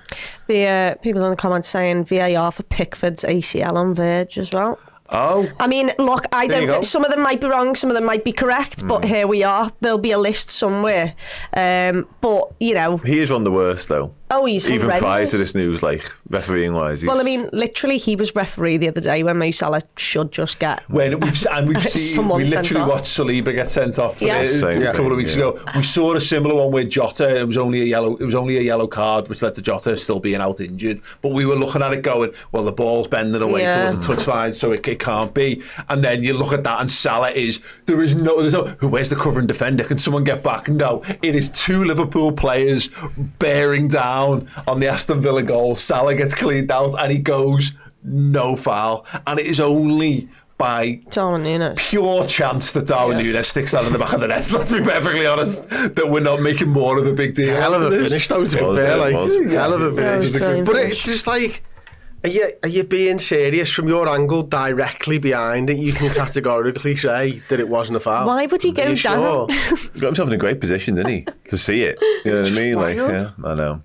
The people in the comments saying VAR for Pickford's ACL on Verge as well. Oh. I mean, look, I don't. Some of them might be wrong, some of them might be correct, but here we are. There'll be a list somewhere. But you know, he is one of the worst though. Oh, he's even horrendous. Prior to this news, like refereeing wise. Well, I mean, literally, he was referee the other day when Mo Salah should just get. When we've seen, we literally watched Saliba get sent off a couple of weeks ago. We saw a similar one with Jota. It was only a yellow card, which led to Jota still being out injured. But we were looking at it going, well, the ball's bending away towards the touchline, so it can't be. And then you look at that, and Salah there's no. Where's the covering defender? Can someone get back? No, it is two Liverpool players bearing down on the Aston Villa goal. Salah gets cleaned out and he goes no foul, and it is only by pure chance that Darwin Núñez sticks that in the back of the net. Let's be perfectly honest, that we're not making more of a big deal. Hell of a finish, that was a fair, hell of a finish. But it's just like, are you being serious? From your angle, directly behind it, you can categorically say that it wasn't a foul. Why would he go down? Sure? He got himself in a great position, didn't he? To see it. You know what I mean? Like, yeah, I know.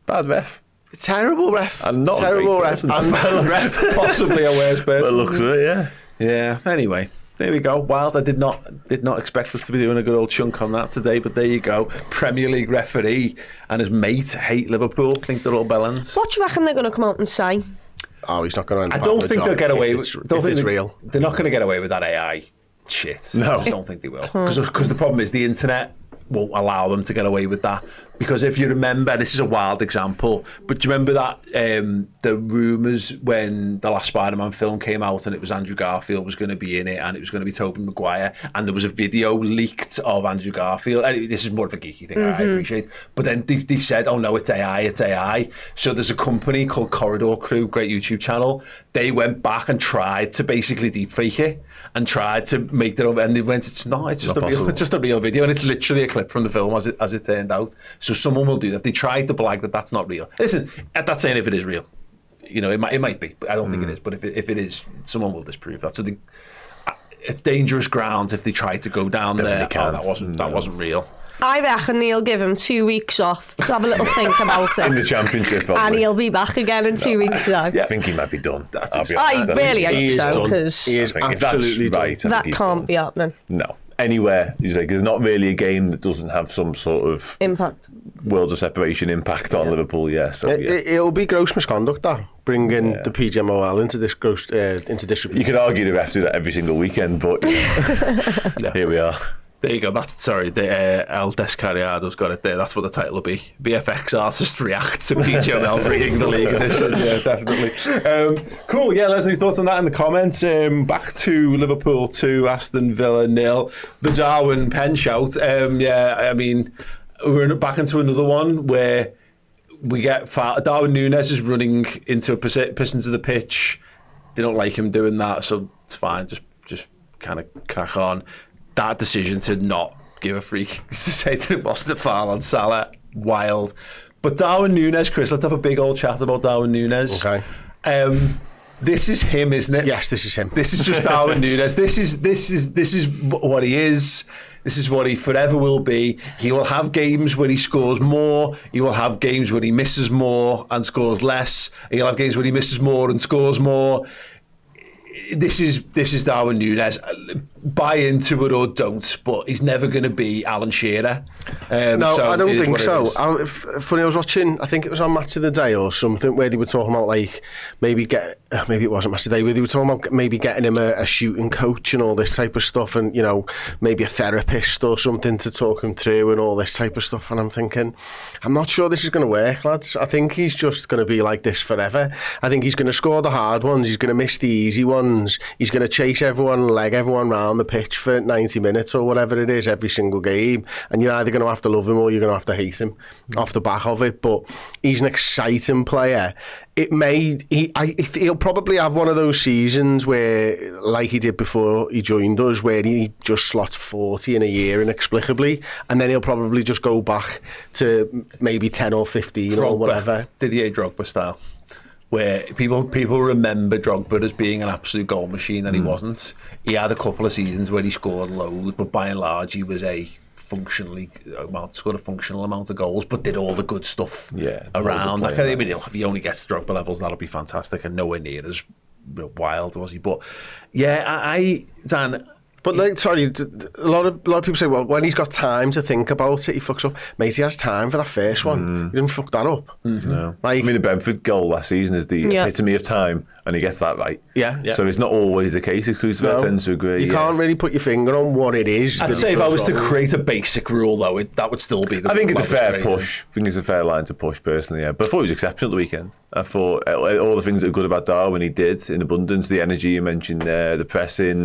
Bad ref. Terrible ref. And not terrible ref. And ref, possibly a worse person. But looks of it, yeah. Yeah. Anyway, there we go. Wild. I did not expect us to be doing a good old chunk on that today, but there you go. Premier League referee and his mate hate Liverpool. Think they're all bellends. What do you reckon they're going to come out and say? Oh, he's not going to. I don't think they'll get away with. If it's real, they're not going to get away with that AI shit. No, I don't think they will. Because the problem is the internet won't allow them to get away with that. Because if you remember, this is a wild example, but do you remember that the rumours when the last Spider-Man film came out and it was Andrew Garfield was going to be in it and it was going to be Tobey Maguire, and there was a video leaked of Andrew Garfield. Anyway, this is more of a geeky thing, I appreciate. But then they said, oh no, it's AI. So there's a company called Corridor Crew, great YouTube channel. They went back and tried to basically deepfake it and tried to make their own, and they went, it's just a real video, and it's literally a clip from the film as it turned out. So someone will do that. They try to blag that that's not real. Listen, I'm not saying if it is real. You know, it might be, but I don't think it is. But if it is, someone will disprove that. So it's dangerous ground if they try to go down there. Oh, that wasn't real. I reckon they'll give him 2 weeks off to have a little think about it. In the Championship, probably. And he'll be back again in 2 weeks' time. Yeah. I think he might be done. I really hope so, because he is absolutely right. That can't be happening. No. anywhere. He's like, there's not really a game that doesn't have some sort of Impact. worlds of separation impact on Liverpool. Yeah, so It'll be gross misconduct, that bringing the PGMOL into this gross into distribution. you could argue the refs do that every single weekend, but here we are. There you go. The El Descarriado's got it there. That's what the title will be. VFX artists react to PGML bringing the league edition. Yeah, definitely. Cool. Yeah, let us know your thoughts on that in the comments. Back to Liverpool 2, Aston Villa 0. The Darwin pen shout. I mean, we're back into another one where we get Darwin Núñez is running into a Pistons of the pitch. They don't like him doing that, so it's fine. Just kind of crack on. That decision to not give a free kick to say that it wasn't a foul on Salah, wild. But Darwin Núñez, Chris, let's have a big old chat about Darwin Núñez. Okay. This is him, isn't it? Yes, this is him. This is just Darwin Núñez. This is what he is. This is what he forever will be. He will have games where he scores more. He will have games where he misses more and scores less. He'll have games where he misses more and scores more. This is Darwin Núñez. Buy into it or don't, but he's never going to be Alan Shearer. No, I don't think so. Funny, I was watching, I think it was on Match of the Day or something, where they were talking about like maybe it wasn't Match of the Day, where they were talking about maybe getting him a shooting coach and all this type of stuff, and maybe a therapist or something to talk him through and all this type of stuff. And I'm thinking, I'm not sure this is going to work, lads. I think he's just going to be like this forever. I think he's going to score the hard ones. He's going to miss the easy ones. He's going to chase everyone and leg everyone round the pitch for 90 minutes or whatever it is every single game, and you're either going to have to love him or you're going to have to hate him off the back of it. But he's an exciting player. He'll probably have one of those seasons where, like he did before he joined us, where he just slots 40 in a year inexplicably, and then he'll probably just go back to maybe 10 or 15 Drogba, or whatever. Didier Drogba style, where people remember Drogba as being an absolute goal machine, and he wasn't. He had a couple of seasons where he scored loads, but by and large he was scored a functional amount of goals, but did all the good stuff around. If he only gets to Drogba levels, that'll be fantastic, and nowhere near as wild was he. But Dan. But a lot of people say, well, when he's got time to think about it, he fucks up. Mate, he has time for that first one. He didn't fuck that up. No. The Brentford goal last season is the epitome of time, and he gets that right. Yeah. So it's not always the case. Exclusively, I tend to agree. You can't really put your finger on what it is. I'd say if I was to create a basic rule, though, that would still be the I think it's a fair push. I think it's a fair line to push, personally, yeah. But I thought he was exceptional the weekend. I thought all the things that are good about Darwin, he did in abundance. The energy you mentioned there, the pressing,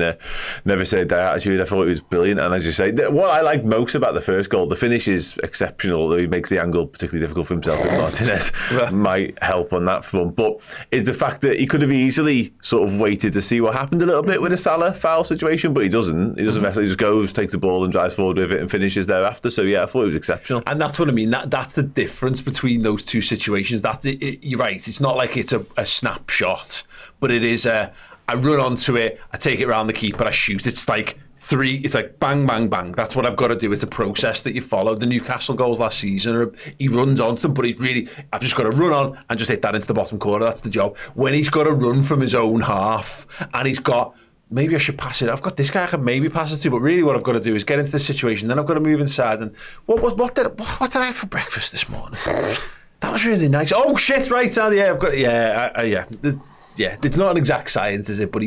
never say die attitude. I thought it was brilliant. And as you say, what I like most about the first goal, the finish is exceptional, though he makes the angle particularly difficult for himself, and Martinez might help on that front. But it's the fact that he could have easily sort of waited to see what happened a little bit with a Salah foul situation, but he doesn't. He doesn't mess. He just goes, takes the ball and drives forward with it and finishes thereafter. So yeah, I thought it was exceptional. And that's what I mean. That's the difference between those two situations. You're right. It's not like it's a snapshot, but it is I run onto it, I take it around the keeper, I shoot. It's like bang, bang, bang. That's what I've got to do. It's a process that you follow. The Newcastle goals last season, he runs onto them, but I've just got to run on and just hit that into the bottom corner. That's the job. When he's got to run from his own half and he's got, maybe I should pass it. I've got this guy I can maybe pass it to, but really what I've got to do is get into this situation. Then I've got to move inside. And what did I have for breakfast this morning? That was really nice. Oh shit! Right, I've got it. Yeah. It's not an exact science, is it? But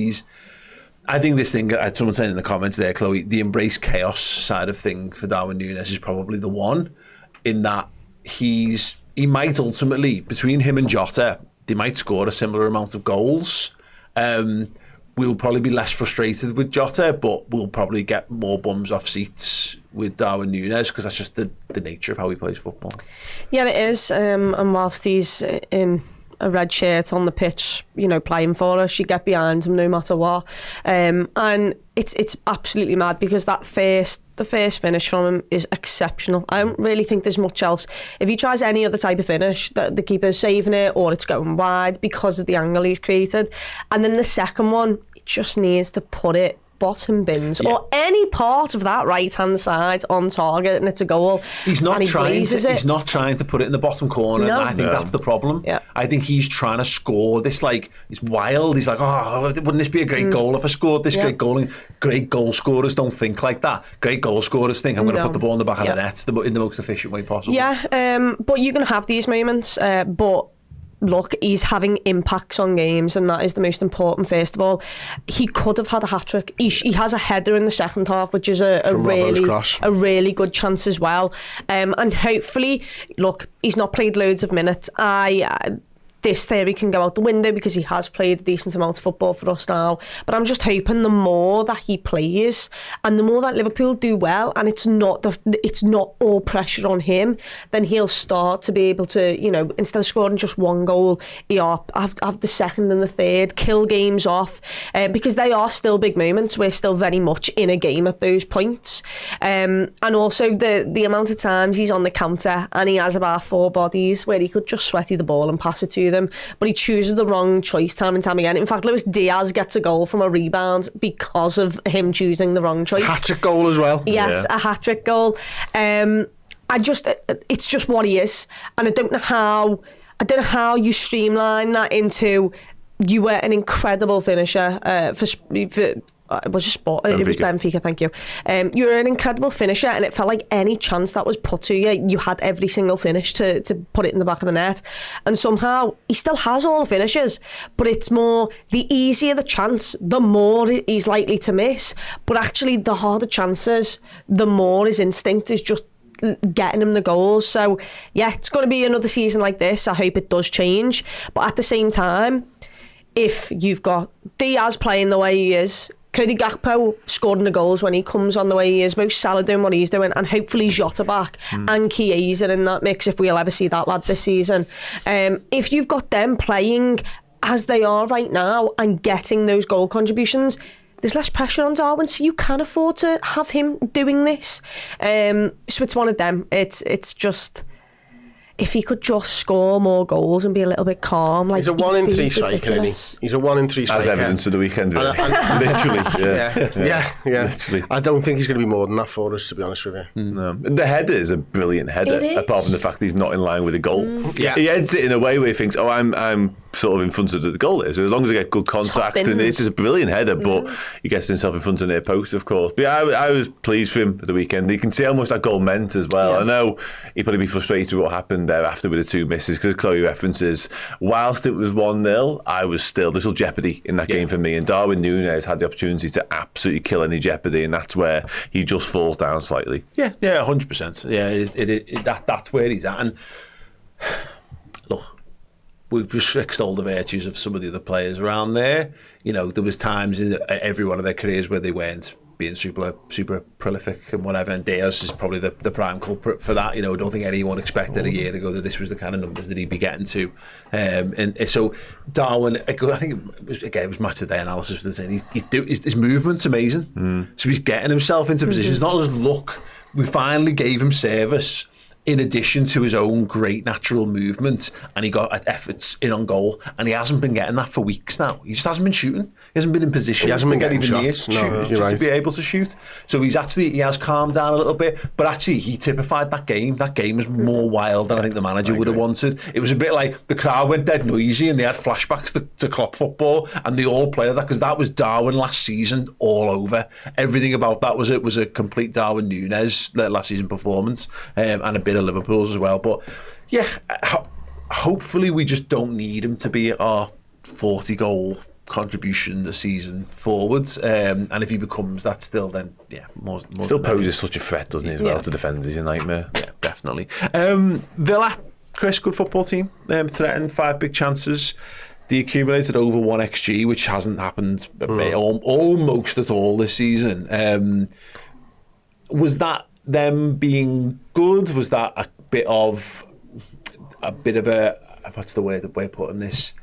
I think this thing. Someone saying in the comments there, Chloe, the embrace chaos side of thing for Darwin Núñez is probably the one. In that he might ultimately, between him and Jota, they might score a similar amount of goals. We'll probably be less frustrated with Jota, but we'll probably get more bums off seats with Darwin Núñez, because that's just the nature of how he plays football. Yeah, it is. And whilst he's in a red shirt on the pitch, playing for us, you get behind him no matter what. And it's absolutely mad, because the first finish from him is exceptional. I don't really think there's much else. If he tries any other type of finish, the keeper's saving it, or it's going wide because of the angle he's created. And then the second one, he just needs to put it bottom bins or any part of that right-hand side on target and it's a goal. He's not and he's not trying to put it in the bottom corner. No. And I think that's the problem. Yeah. I think he's trying to score this, like, it's wild. He's like, oh, wouldn't this be a great goal if I scored this great goal? And great goal scorers don't think like that. Great goal scorers think, I'm going to put the ball in the back of the net in the most efficient way possible. Yeah, but you can have these moments, but look, he's having impacts on games, and that is the most important. First of all, he could have had a hat-trick. He has a header in the second half, which is a really good chance as well. And hopefully, look, he's not played loads of minutes. This theory can go out the window because he has played a decent amount of football for us now. But I'm just hoping the more that he plays and the more that Liverpool do well, and it's not all pressure on him, then he'll start to be able to, you know, instead of scoring just one goal, have the second and the third, kill games off, because they are still big moments. We're still very much in a game at those points. And also the amount of times he's on the counter and he has about 4 bodies where he could just sweaty the ball and pass it to them, but he chooses the wrong choice time and time again. In fact, Luis Diaz gets a goal from a rebound because of him choosing the wrong choice. Hat-trick goal as well. Yes, a hat-trick goal. It's just what he is, and I don't know how you streamline that into you were an incredible finisher for it was Benfica, thank you. You were an incredible finisher, and it felt like any chance that was put to you, you had every single finish to put it in the back of the net. And somehow he still has all the finishes, but it's more the easier the chance, the more he's likely to miss. But actually, the harder chances, the more his instinct is just getting him the goals. So yeah, it's going to be another season like this. I hope it does change, but at the same time, if you've got Diaz playing the way he is, Cody Gakpo scoring the goals when he comes on the way he is, Mo Salah doing what he's doing, and hopefully Jota back and Chiesa in that mix if we'll ever see that lad this season. If you've got them playing as they are right now and getting those goal contributions, there's less pressure on Darwin, so you can afford to have him doing this. So it's one of them. It's just, if he could just score more goals and be a little bit calm. Like, he's a 1 in 3 striker, isn't he? He's a 1 in 3 striker. As evidence of the weekend, literally. Yeah. Literally. I don't think he's going to be more than that for us, to be honest with you. No. The header is a brilliant header, apart from the fact that he's not in line with the goal. He heads it in a way where he thinks, oh, I'm sort of in front of the goal. So as long as I get good contact, and it's a brilliant header, but he gets himself in front of near post, of course. But yeah, I was pleased for him at the weekend. You can see how much that goal meant as well. I know he'd probably be frustrated with what happened there after with the 2 misses, because Chloe references, whilst it was 1-0, I was still, there's still jeopardy in that game for me, and Darwin Núñez had the opportunity to absolutely kill any jeopardy, and that's where he just falls down slightly. Yeah, 100%. Yeah, that's where he's at. And look, we've just extolled the virtues of some of the other players around there. You know, there was times in every one of their careers where they weren't being super prolific and whatever, and Diaz is probably the prime culprit for that. You know, I don't think anyone expected a year ago that this was the kind of numbers that he'd be getting to. And so Darwin, I think it was match of the day analysis for the saying his movement's amazing. So he's getting himself into positions, not just luck. We finally gave him service in addition to his own great natural movement, and he got efforts in on goal, and he hasn't been getting that for weeks now. He just hasn't been shooting. He hasn't been in position to get even near to be able to shoot. So he has calmed down a little bit, but actually he typified that game. That game was more wild than I think the manager would have wanted. It was a bit like the crowd went dead noisy and they had flashbacks to Klopp football, and they all played that, because that was Darwin last season all over. Everything about that was a complete Darwin Núñez last season performance, and a bit of Liverpool's as well. But yeah, hopefully we just don't need him to be our 40 goal contribution the season forwards, and if he becomes that still, then yeah, more still poses such a threat, doesn't he, as well, to defenders. He's a nightmare. Yeah, definitely. Villa, Chris, good football team, threatened 5 big chances. They accumulated over 1 XG, which hasn't happened almost at all this season. Was that them being good? Was that a bit of a what's the way of putting this?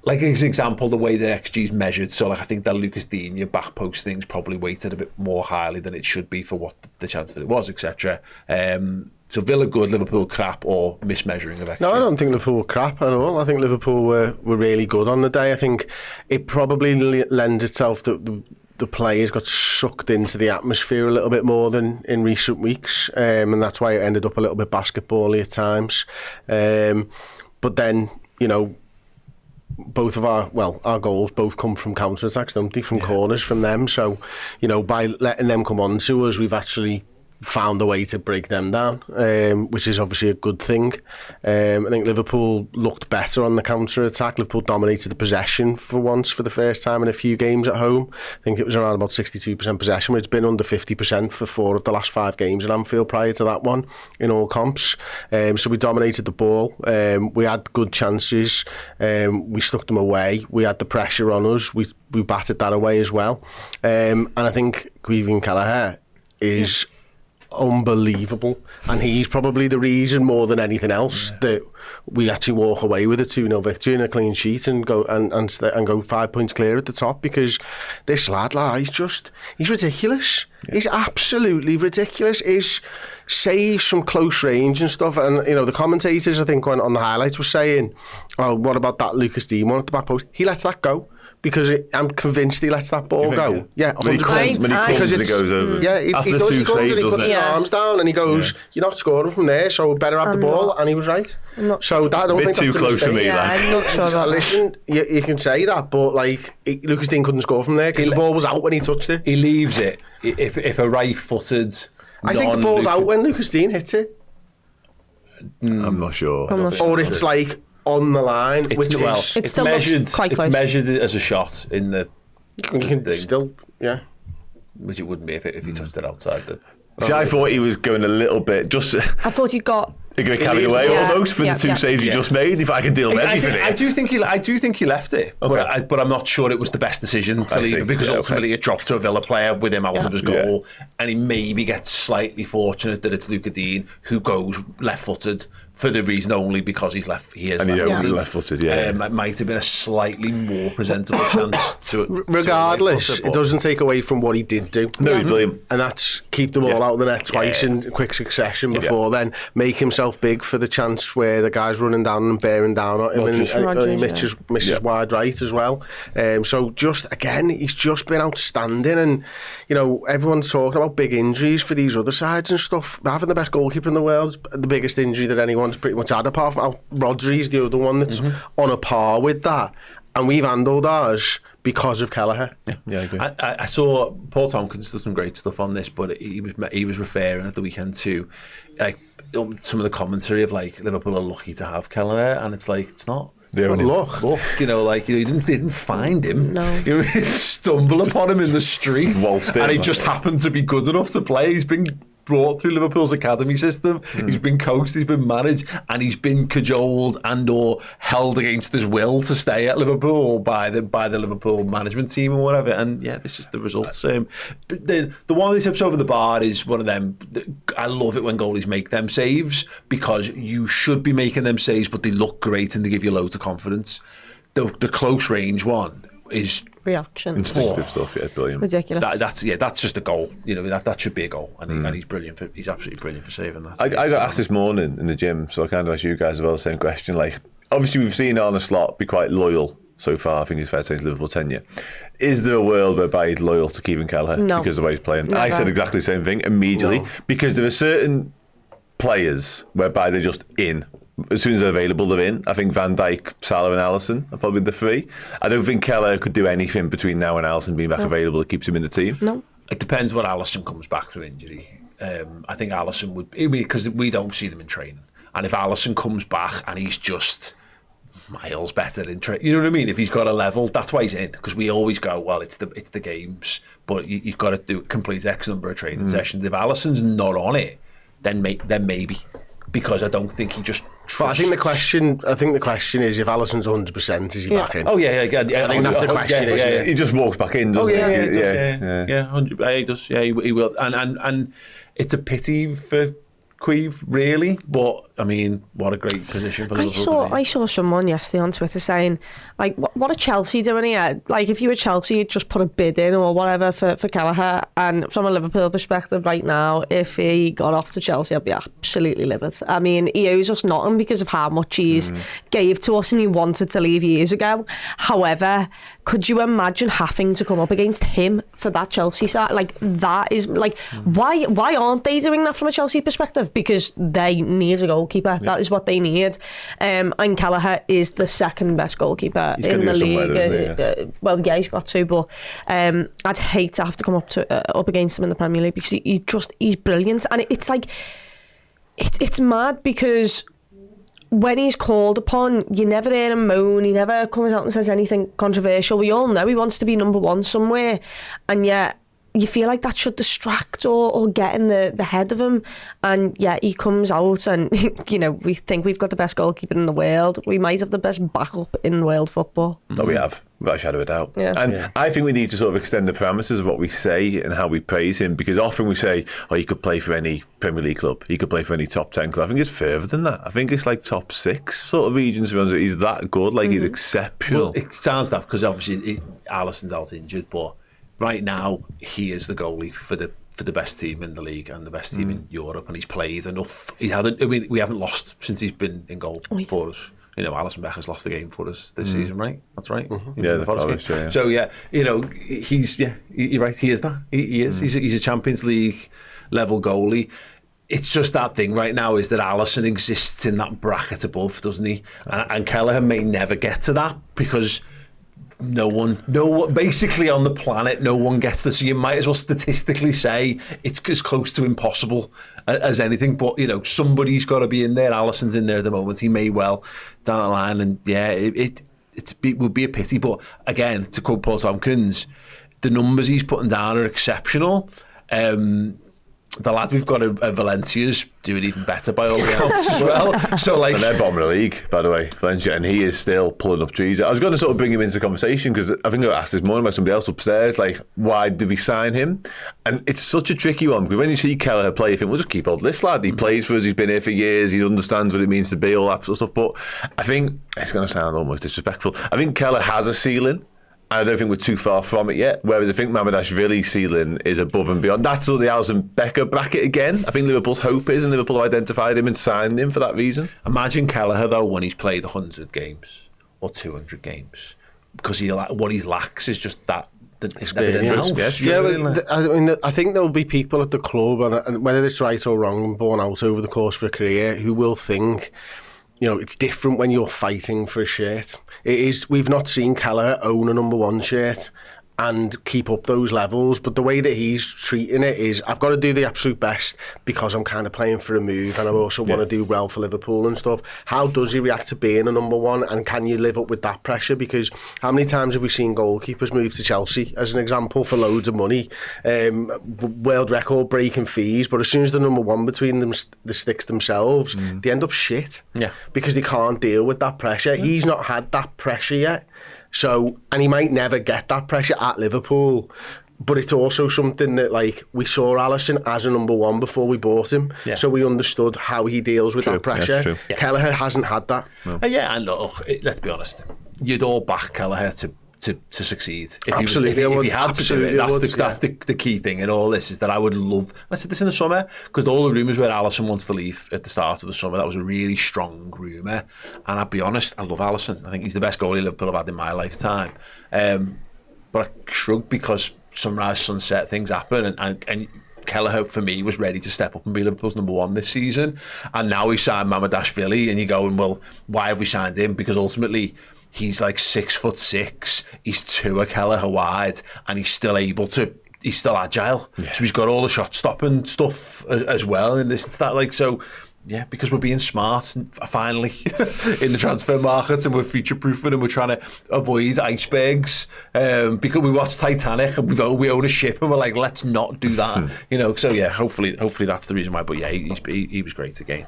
Like, as an example, the way the XG is measured. So, like, I think that Lucas Digne back post thing's probably weighted a bit more highly than it should be for what the chance that it was, etc. So Villa good, Liverpool crap, or mismeasuring of XG? No, I don't think Liverpool were crap at all. I think Liverpool were really good on the day. I think it probably lends itself that the players got sucked into the atmosphere a little bit more than in recent weeks, and that's why it ended up a little bit basketball-y at times. But then, both of our goals both come from counter-attacks, don't they, from corners from them. So, by letting them come on to us, we've actually found a way to break them down, which is obviously a good thing. I think Liverpool looked better on the counter-attack. Liverpool dominated the possession for once for the first time in a few games at home. I think it was around about 62% possession, which has been under 50% for 4 of the last 5 games at Anfield prior to that one in all comps. So we dominated the ball. We had good chances. We stuck them away. We had the pressure on us. We batted that away as well. And I think Kevin Kelleher is unbelievable, and he's probably the reason more than anything else that we actually walk away with a 2-0 victory and a clean sheet and go and go 5 points clear at the top, because this lad, he's ridiculous. He's absolutely ridiculous. His saves from close range and stuff, and the commentators, I think, on the highlights were saying, "Oh, what about that Lucas Dean one at the back post?" He lets that go. Because I'm convinced he lets that ball go. Yeah, 100%. Because it goes over. Yeah, he does. He comes and he puts his arms down and he goes, "You're not scoring from there, so better have the ball." And he was right. So that, I don't think that's too close for me. Yeah, I'm not sure about listen, you can say that, but Lucas Dean couldn't score from there because the ball was out when he touched it. He leaves it. If a right-footed, I think the ball's out when Lucas Dean hits it. I'm not sure. Or it's on the line, it's still measured quite close. It's measured as a shot in the you can thing, still, yeah. Which it wouldn't be if he touched it outside the. See, I thought he was going a little bit I thought you got. He got carried away almost for the 2 saves he just made. If I can deal with everything, I do think he left it, but I'm not sure it was the best decision to leave it, because ultimately it dropped to a Villa player with him out of his goal, and he maybe gets slightly fortunate that it's Lucas Dean who goes left-footed for the reason only because he's left-footed. Yeah. It might have been a slightly more presentable chance to it. Regardless, it doesn't take away from what he did do. No, he's brilliant. And that's keep the ball out of the net twice in quick succession before then make himself big for the chance where the guy's running down and bearing down on him, and he misses wide right as well. So just again, he's just been outstanding, and everyone's talking about big injuries for these other sides and stuff. Having the best goalkeeper in the world, the biggest injury that anyone's pretty much had, apart from Rodri's the other one that's on a par with that, and we've handled ours because of Kelleher. Yeah, I agree. I saw Paul Tompkins does some great stuff on this, but he was referring at the weekend to some of the commentary of Liverpool are lucky to have Kelleher, and it's not. They're look, you didn't find him. No, you stumble upon him in the street, and he just happened to be good enough to play. He's been brought through Liverpool's academy system. He's been coached, he's been managed, and he's been cajoled and or held against his will to stay at Liverpool by the Liverpool management team or whatever. And this is the results. But the one that tips over the bar is one of them. I love it when goalies make them saves, because you should be making them saves, but they look great and they give you loads of confidence. The close range one is reaction, instinctive stuff. Yeah, brilliant. Ridiculous. That's just a goal. That should be a goal, and he's brilliant. He's absolutely brilliant for saving that. I got asked this morning in the gym, so I kind of asked you guys as well the same question. Obviously we've seen Arne Slot be quite loyal so far. I think it's fair to say his Liverpool tenure. Is there a world whereby he's loyal to Kevin Kelleher because of the way he's playing? Never. I said exactly the same thing immediately, because there are certain players whereby they're just in. As soon as they're available, they're in. I think Van Dijk, Salah and Alisson are probably the 3. I don't think Kelleher could do anything between now and Alisson being back available that keeps him in the team. No. It depends when Alisson comes back from injury. I think Alisson would, because we don't see them in training. And if Alisson comes back and he's just miles better in training, you know what I mean? If he's got a level, that's why he's in. Because we always go, well, it's the games, but you've got to complete X number of training sessions. If Alisson's not on it, then maybe. Because I don't think he just trusts. But I think the question is, if Alisson's 100%, is he back in? Oh yeah. I think that's the question. Yeah. He just walks back in, doesn't he? Yeah, 100. He does. Yeah, he will. And it's a pity for Queeve, really, but I mean, what a great position for Liverpool. I saw someone yesterday on Twitter saying, like, what are Chelsea doing here? Like, if you were Chelsea, you'd just put a bid in or whatever for Kelleher. And from a Liverpool perspective right now, if he got off to Chelsea, I'd be absolutely livid. I mean, he owes us nothing because of how much he's gave to us and he wanted to leave years ago. However, could you imagine having to come up against him for that Chelsea side? Like, that is, like, why aren't they doing that from a Chelsea perspective? Because they need a goalkeeper. That is what they need. And Kelleher is the second best goalkeeper in the league. Well, yeah, he's got to, but I'd hate to have to come up against him in the Premier League because he's brilliant. And it's like, it's mad because when he's called upon, you never hear him moan. He never comes out and says anything controversial. We all know he wants to be number one somewhere, and yet you feel like that should distract or get in the head of him. And yeah, he comes out and, you know, we think we've got the best goalkeeper in the world. We might have the best backup in world football. No, we have. Without a shadow of a doubt. Yeah. And I think we need to sort of extend the parameters of what we say and how we praise him, because often we say, oh, he could play for any Premier League club. He could play for any top 10 club. I think it's further than that. I think it's like top 6 sort of regions. He's that good. Like, he's exceptional. Well, it sounds that because obviously Alisson's out injured, but right now he is the goalie for the best team in the league and the best team in Europe, and he's played enough. We haven't lost since he's been in goal for us. You know, Alisson Becker's lost the game for us this season, right? That's right. Yeah, the Forest game. Yeah. So yeah, you know, you're right. He is that. He is. He's a Champions League level goalie. It's just that thing right now is that Alisson exists in that bracket above, doesn't he? And Kelleher may never get to that because no one, basically on the planet, no one gets this. So you might as well statistically say it's as close to impossible as anything. But, you know, somebody's got to be in there. Alisson's in there at the moment. He may well down the line. And yeah, it would be a pity. But again, to quote Paul Tompkins, the numbers he's putting down are exceptional. The lad we've got at Valencia's doing even better by all accounts as well. So like, and they're bombing the league, by the way, Valencia, and he is still pulling up trees. I was going to sort of bring him into the conversation because I think I asked this morning by somebody else upstairs, like, why did we sign him? And it's such a tricky one because when you see Kelleher play, you think, we'll just keep hold of this lad. He plays for us, he's been here for years, he understands what it means to be, all that sort of stuff. But I think it's going to sound almost disrespectful. I think Kelleher has a ceiling. I don't think we're too far from it yet. Whereas I think Mamardashvili's ceiling is above and beyond. That's sort of the Alisson Becker bracket again. I think Liverpool's hope is, and Liverpool have identified him and signed him for that reason. Imagine Kelleher though when he's played 100 games or 200 games, because what he lacks is just that experience. Yeah, I mean, I think there will be people at the club, and whether it's right or wrong, born out over the course of a career, who will think, you know, it's different when you're fighting for a shirt. It is. We've not seen Kelleher own a number one shirt and keep up those levels, but the way that he's treating it is, I've got to do the absolute best because I'm kind of playing for a move, and I also want to do well for Liverpool and stuff. How does he react to being a number one, and can you live up with that pressure? Because how many times have we seen goalkeepers move to Chelsea, as an example, for loads of money, world record breaking fees, but as soon as the number one between them, the sticks themselves, they end up shit, because they can't deal with that pressure. He's not had that pressure yet. So, and he might never get that pressure at Liverpool, but it's also something that, like, we saw Alisson as a number one before we bought him, so we understood how he deals with that pressure. Kelleher hasn't had that. No. And look, let's be honest, you'd all back Kelleher to succeed. If absolutely, if he had to do it, that's the key thing in all this, is that I would love, I said this in the summer, because all the rumours where Alisson wants to leave at the start of the summer, that was a really strong rumour, and I'll be honest, I love Alisson. I think he's the best goalie Liverpool have had in my lifetime, but I shrug because sunrise, sunset, things happen, and Kelleher for me was ready to step up and be Liverpool's number one this season, and now we signed Mamardashvili, and you're going, well, why have we signed him? Because ultimately he's like 6'6", he's 2 Kelleher wide, and he's still agile. So he's got all the shot stopping stuff as well, and it's that, like, so yeah, because we're being smart finally in the transfer market, and we're future proofing, and we're trying to avoid icebergs, because we watched Titanic and we own a ship, and we're like, let's not do that. You know, so yeah, hopefully that's the reason why. But yeah, he was great again.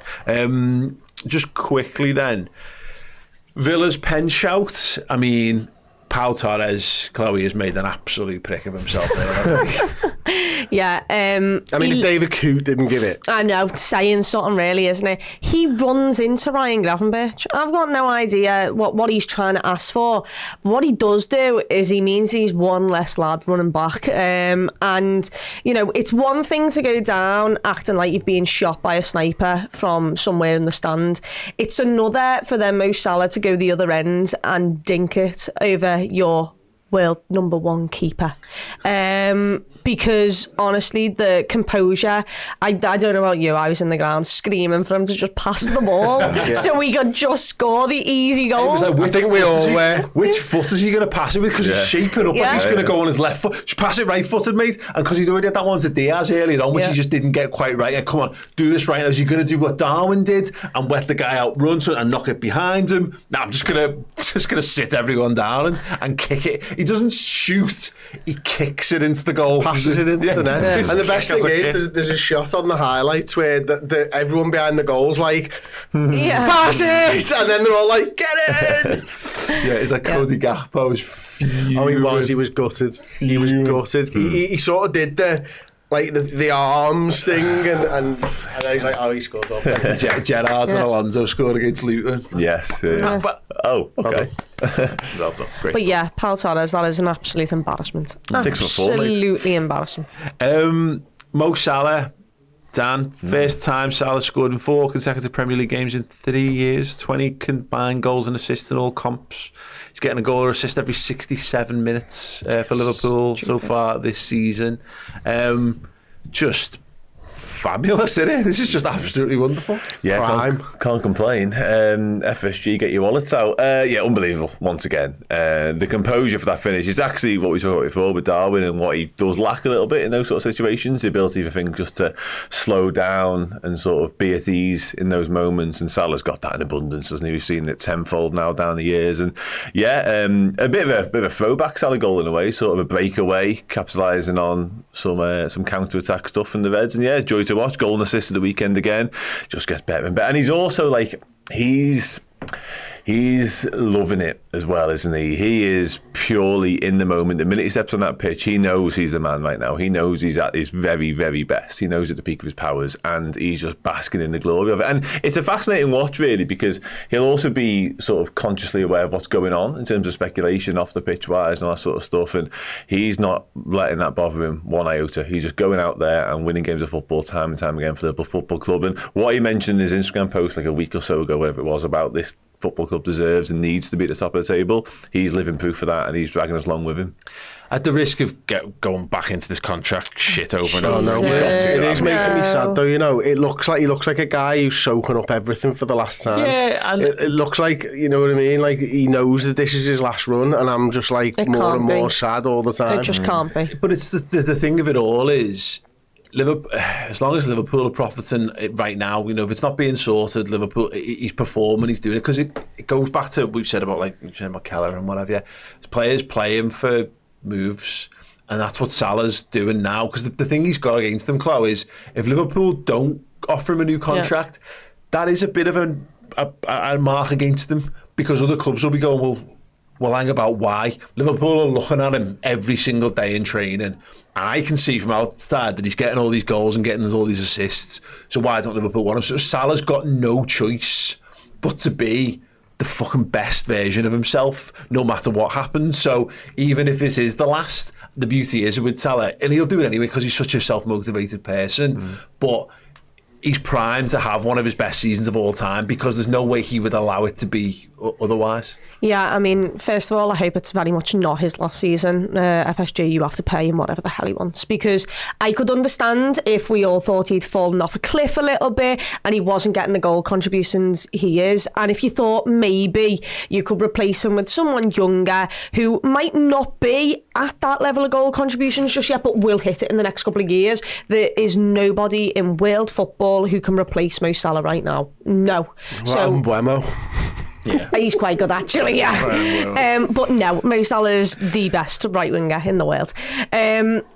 Just quickly then, Villa's pen shout. I mean, Pau Torres, Chloe has made an absolute prick of himself there. Yeah. I mean, if David Coote didn't give it. I know, saying something really, isn't it? He runs into Ryan Gravenberch. I've got no idea what he's trying to ask for. But what he does do is he means he's one less lad running back. And, you know, it's one thing to go down acting like you've been shot by a sniper from somewhere in the stand. It's another for then Mo Salah to go the other end and dink it over your world number one keeper. Because honestly, the composure, I don't know about you, I was in the ground screaming for him to just pass the ball so we could just score the easy goal. Like, I think we all were. Which foot is he going to pass it with? Because he's shaping up like he's going to go on his left foot. Just pass it right-footed, mate. And because he'd already had that one to Diaz earlier on, which he just didn't get quite right. And come on, do this right now. Is he going to do what Darwin did and wet the guy out run and knock it behind him? No, I'm just going to sit everyone down and kick it. He doesn't shoot, he kicks it into the goal. Passes it into the net. And the best thing is, there's a shot on the highlights where everyone behind the goal's like, pass it! And then they're all like, get it! It's like Cody Gakpo was fuming. Oh, he was gutted. He was gutted. He sort of did the arms thing, and then he's like, oh, he scored. Gerrard and Alonso scored against Luton. Yes. Okay. Great. But yeah, Pau Torres, that is an absolute embarrassment. 6 for 4, mate. Absolutely embarrassing. Mo Salah, Dan, first time Salah scored in 4 consecutive Premier League games in 3 years, 20 combined goals and assists in all comps. He's getting a goal or assist every 67 minutes for Liverpool so far this season. Just fabulous, isn't it? This is just absolutely wonderful. Yeah, can't complain. FSG, get your wallets out. Unbelievable once again. The composure for that finish is actually what we talked about before with Darwin, and what he does lack a little bit in those sort of situations, the ability for things just to slow down and sort of be at ease in those moments. And Salah's got that in abundance, hasn't he? We've seen it tenfold now down the years. And a bit of a throwback Salah goal in a way, sort of a breakaway, capitalising on some counter-attack stuff from the Reds. And joy to watch. Goal and assist of the weekend again. Just gets better and better. And he's also he's loving it as well, isn't he? He is purely in the moment. The minute he steps on that pitch, he knows he's the man right now. He knows he's at his very, very best. He knows at the peak of his powers, and he's just basking in the glory of it. And it's a fascinating watch, really, because he'll also be sort of consciously aware of what's going on in terms of speculation off the pitch wise and all that sort of stuff. And he's not letting that bother him one iota. He's just going out there and winning games of football time and time again for the Liverpool Football Club. And what he mentioned in his Instagram post like a week or so ago, whatever it was, about this football club deserves and needs to be at the top of the table, he's living proof of that, and he's dragging us along with him. At the risk of going back into this contract shit over and over. It is making me sad though, you know. It looks like he looks like a guy who's soaking up everything for the last time. Yeah, and it looks like, you know what I mean, like he knows that this is his last run, and I'm just like more and more sad all the time. It just can't be. But it's the thing of it all is, Liverpool, as long as Liverpool are profiting right now, you know, if it's not being sorted, Liverpool, he's performing, he's doing it, because it goes back to what we've said about Keller and whatever. Yeah, players playing for moves, and that's what Salah's doing now. Because the thing he's got against them, Chloe, is if Liverpool don't offer him a new contract, that is a bit of a mark against them, because other clubs will be going, well, hang about why. Liverpool are looking at him every single day in training, and I can see from outside that he's getting all these goals and getting all these assists. So why don't Liverpool want him? So Salah's got no choice but to be the fucking best version of himself, no matter what happens. So even if this is the last, the beauty is with Salah, and he'll do it anyway because he's such a self-motivated person, but he's primed to have one of his best seasons of all time, because there's no way he would allow it to be otherwise. Yeah, I mean, first of all, I hope it's very much not his last season. FSG, you have to pay him whatever the hell he wants, because I could understand if we all thought he'd fallen off a cliff a little bit and he wasn't getting the goal contributions he is, and if you thought maybe you could replace him with someone younger who might not be at that level of goal contributions just yet, but will hit it in the next couple of years. There is nobody in world football who can replace Mo Salah right now. No. Bueno. Yeah, he's quite good actually. Yeah, but no, Mo Salah is the best right winger in the world.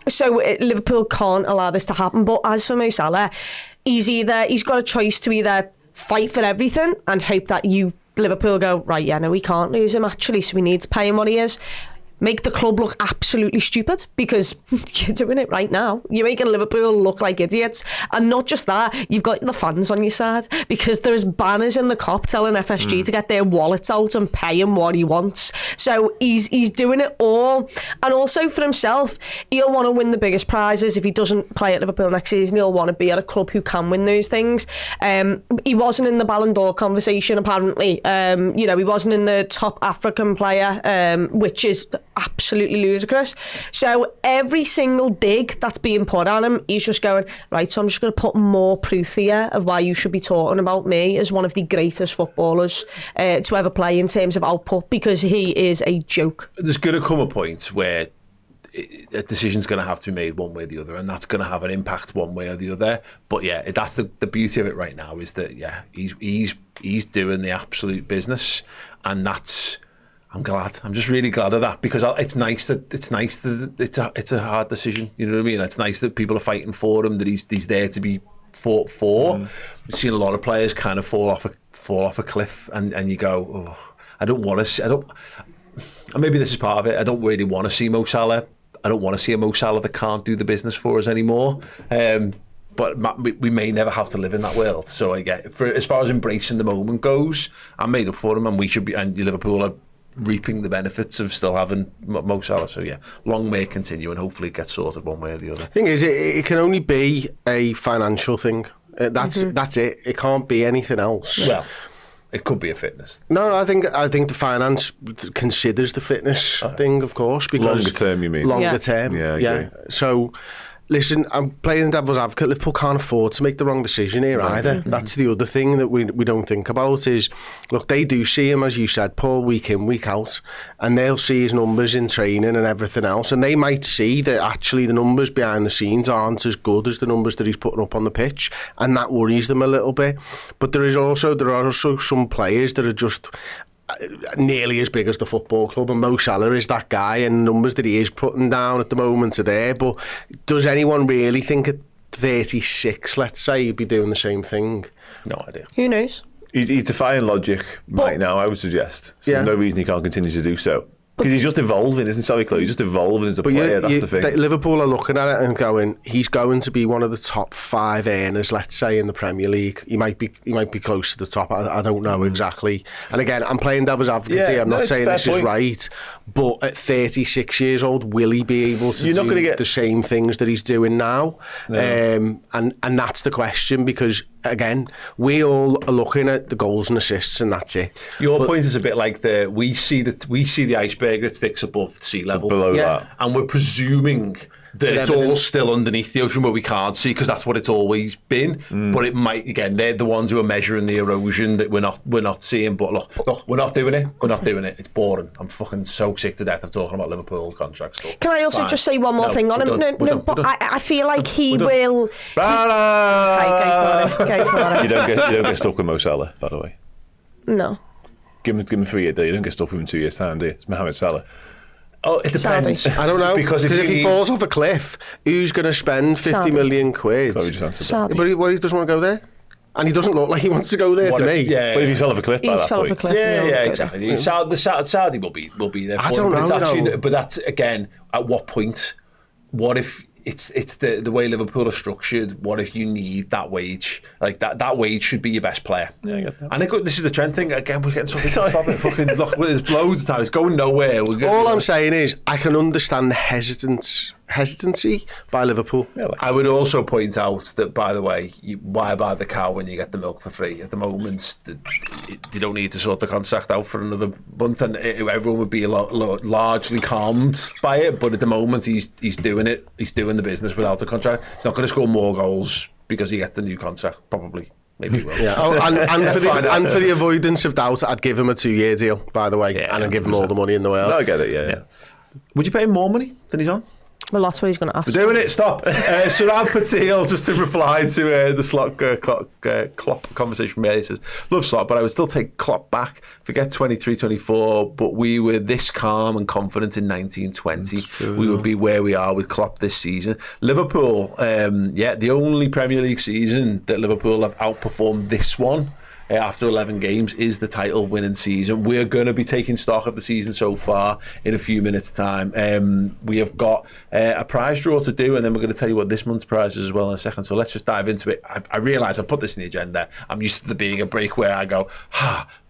So Liverpool can't allow this to happen. But as for Mo Salah, he's got a choice to either fight for everything and hope that Liverpool go, right, yeah, no, we can't lose him actually, so we need to pay him what he is. make the club look absolutely stupid, because you're doing it right now. You're making Liverpool look like idiots. And not just that, you've got the fans on your side, because there's banners in the Kop telling FSG to get their wallets out and pay him what he wants. So he's doing it all. And also for himself, he'll want to win the biggest prizes. If he doesn't play at Liverpool next season, he'll want to be at a club who can win those things. He wasn't in the Ballon d'Or conversation, apparently. You know, he wasn't in the top African player, which is absolutely ludicrous. So every single dig that's being put on him, he's just going, right, so I'm just going to put more proof here of why you should be talking about me as one of the greatest footballers to ever play in terms of output, because he is a joke. There's going to come a point where a decision's going to have to be made one way or the other, and that's going to have an impact one way or the other. But yeah, that's the beauty of it right now, is that he's doing the absolute business, and that's, I'm glad. I'm just really glad of that, because it's nice that it's a hard decision. You know what I mean? It's nice that people are fighting for him, that he's there to be fought for. We've seen a lot of players kind of fall off a cliff, and you go, oh, I don't want to. And maybe this is part of it. I don't really want to see Mo Salah. I don't want to see a Mo Salah that can't do the business for us anymore. But we may never have to live in that world. So I get, for as far as embracing the moment goes, I'm made up for him, and we should be. And Liverpool are reaping the benefits of still having Mo Salah. So yeah, long may it continue, and hopefully it gets sorted one way or the other. Thing is, it can only be a financial thing. That's it. It can't be anything else. Well, it could be a fitness. No, I think the finance considers the fitness thing, of course, because longer term, you mean? Longer term, yeah. So, listen, I'm playing devil's advocate. Liverpool can't afford to make the wrong decision here either. That's the other thing that we don't think about is, look, they do see him, as you said, Paul, week in, week out, and they'll see his numbers in training and everything else, and they might see that actually the numbers behind the scenes aren't as good as the numbers that he's putting up on the pitch, and that worries them a little bit. But there are also some players that are just nearly as big as the football club, and Mo Salah is that guy, and numbers that he is putting down at the moment are there. But does anyone really think at 36, let's say, he'd be doing the same thing? No idea. Who knows? He's defying logic right now, I would suggest. So there's no reason he can't continue to do so. Because he's just evolving, isn't he? He's just evolving as a player, that's the thing. Liverpool are looking at it and going, he's going to be one of the top 5 earners, let's say, in the Premier League. He might be close to the top, I don't know exactly. And again, I'm playing devil's advocate here, I'm not saying this is right, but at 36 years old, will he be able to do the same things that he's doing now? No. And that's the question, because again, we all are looking at the goals and assists, and that's it. Your point is a bit like we see the iceberg that sticks above sea level, below that, and we're presuming that it's all still underneath the ocean where we can't see, because that's what it's always been. But it might, again, they're the ones who are measuring the erosion that we're not seeing. But look, we're not doing it. It's boring. I'm fucking so sick to death of talking about Liverpool contract stuff. Can I also just say one more thing on him? But I feel like he will. Go for it. You don't get stuck with Mo Salah, by the way. No. Give him a 3-year deal. You don't get stuck with him in 2 years' time, do you? It's Mohamed Salah. Oh, it depends. I don't know, because if he falls off a cliff, who's going to spend 50 million quid? But he doesn't want to go there, and he doesn't look like he wants to go there to me. But if he fell off a cliff by that point, yeah, exactly. The Saudi will be there. I don't know. But that's, again, at what point? What if it's the way Liverpool are structured? What if you need that wage? Like that wage should be your best player. Yeah, I get that. And this is the trend thing. Again, we're getting something on top of it. Fucking look, there's loads of time. It's going nowhere. All I'm saying is, I can understand the hesitancy by Liverpool. I would also point out that, by the way, why buy the cow when you get the milk for free? At the moment, you don't need to sort the contract out for another month, and everyone would be largely calmed by it. But at the moment, he's doing it. He's doing the business without a contract. He's not going to score more goals because he gets a new contract, probably. Maybe he will. Yeah. And for the avoidance of doubt, I'd give him a 2-year deal, by the way, and I'd give him all the money in the world. No, I get it, yeah. Would you pay him more money than he's on? Well, that's what he's going to ask. We're doing it. Stop. Surab Patil, just to reply to the Slot Klopp conversation from here, he says, love Slot, but I would still take Klopp back. Forget 23-24, but we were this calm and confident in 19-20. We would be where we are with Klopp this season. Liverpool, the only Premier League season that Liverpool have outperformed this one after 11 games is the title winning season. We're going to be taking stock of the season so far in a few minutes' time. We have got a prize draw to do, and then we're going to tell you what this month's prize is as well in a second. So let's just dive into it. I realise I put this in the agenda. I'm used to there being a break where I go,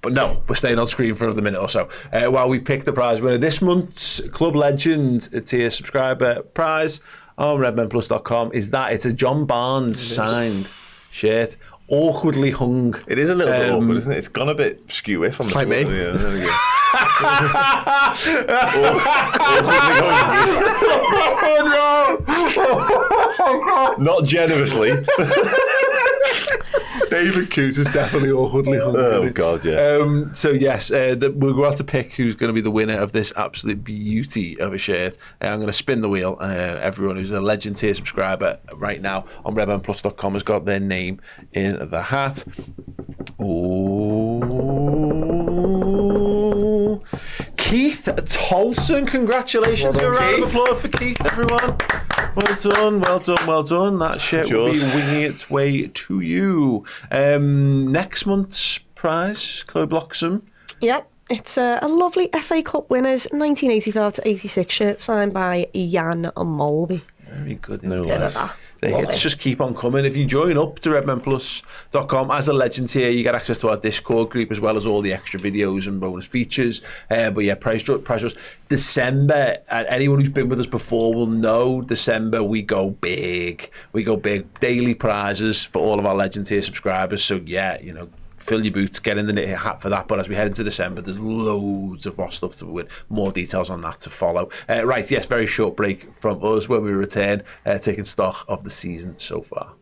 but no, we're staying on screen for another minute or so while we pick the prize winner. This month's Club Legend tier subscriber prize on redmenplus.com is that it's a John Barnes signed shirt, awkwardly hung. It is a little bit awkward, isn't it? It's gone a bit skewy from the like me. Yeah, there we go. Not generously. David Coote is definitely awkwardly hung. Oh God, yeah. So yes, we're going to pick who's going to be the winner of this absolute beauty of a shirt. I'm going to spin the wheel. Everyone who's a Legend tier subscriber right now on redmenplus.com has got their name in the hat. Ooh. Keith Tolson, congratulations. A round of applause for Keith, everyone. Well done, well done, well done. That shirt will be winging its way to you. Next month's prize, Chloe Bloxham. Yep. It's a lovely FA Cup winners 1985-86 shirt signed by Jan Molby. Very good. No less. The hits just keep on coming. If you join up to redmenplus.com as a Legend tier, you get access to our Discord group as well as all the extra videos and bonus features. But yeah, prize draws. December, anyone who's been with us before will know December we go big. We go big. Daily prizes for all of our Legend tier subscribers. So yeah, fill your boots, get in the knit hat for that. But as we head into December, there's loads of more stuff to win. More details on that to follow. Right, yes, very short break from us when we return, taking stock of the season so far.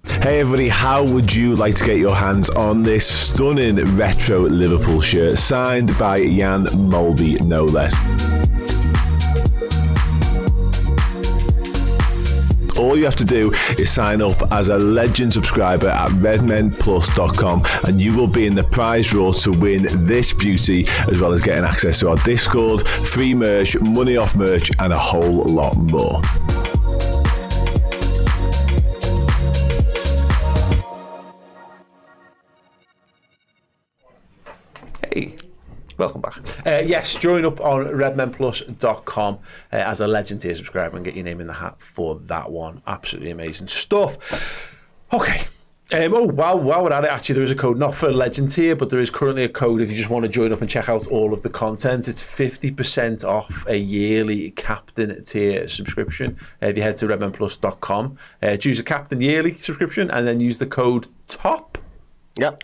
Hey everybody, how would you like to get your hands on this stunning retro Liverpool shirt signed by Jan Molby, no less? All you have to do is sign up as a Legend subscriber at redmenplus.com and you will be in the prize draw to win this beauty, as well as getting access to our Discord, free merch, money off merch, and a whole lot more. Hey. Welcome back. Yes, join up on redmenplus.com as a Legend tier subscriber and get your name in the hat for that one. Absolutely amazing stuff. Okay. While we're at it, actually, there is a code, not for Legend tier, but there is currently a code if you just want to join up and check out all of the content. It's 50% off a yearly Captain tier subscription. If you head to redmenplus.com, choose a Captain yearly subscription and then use the code TOP. Yep.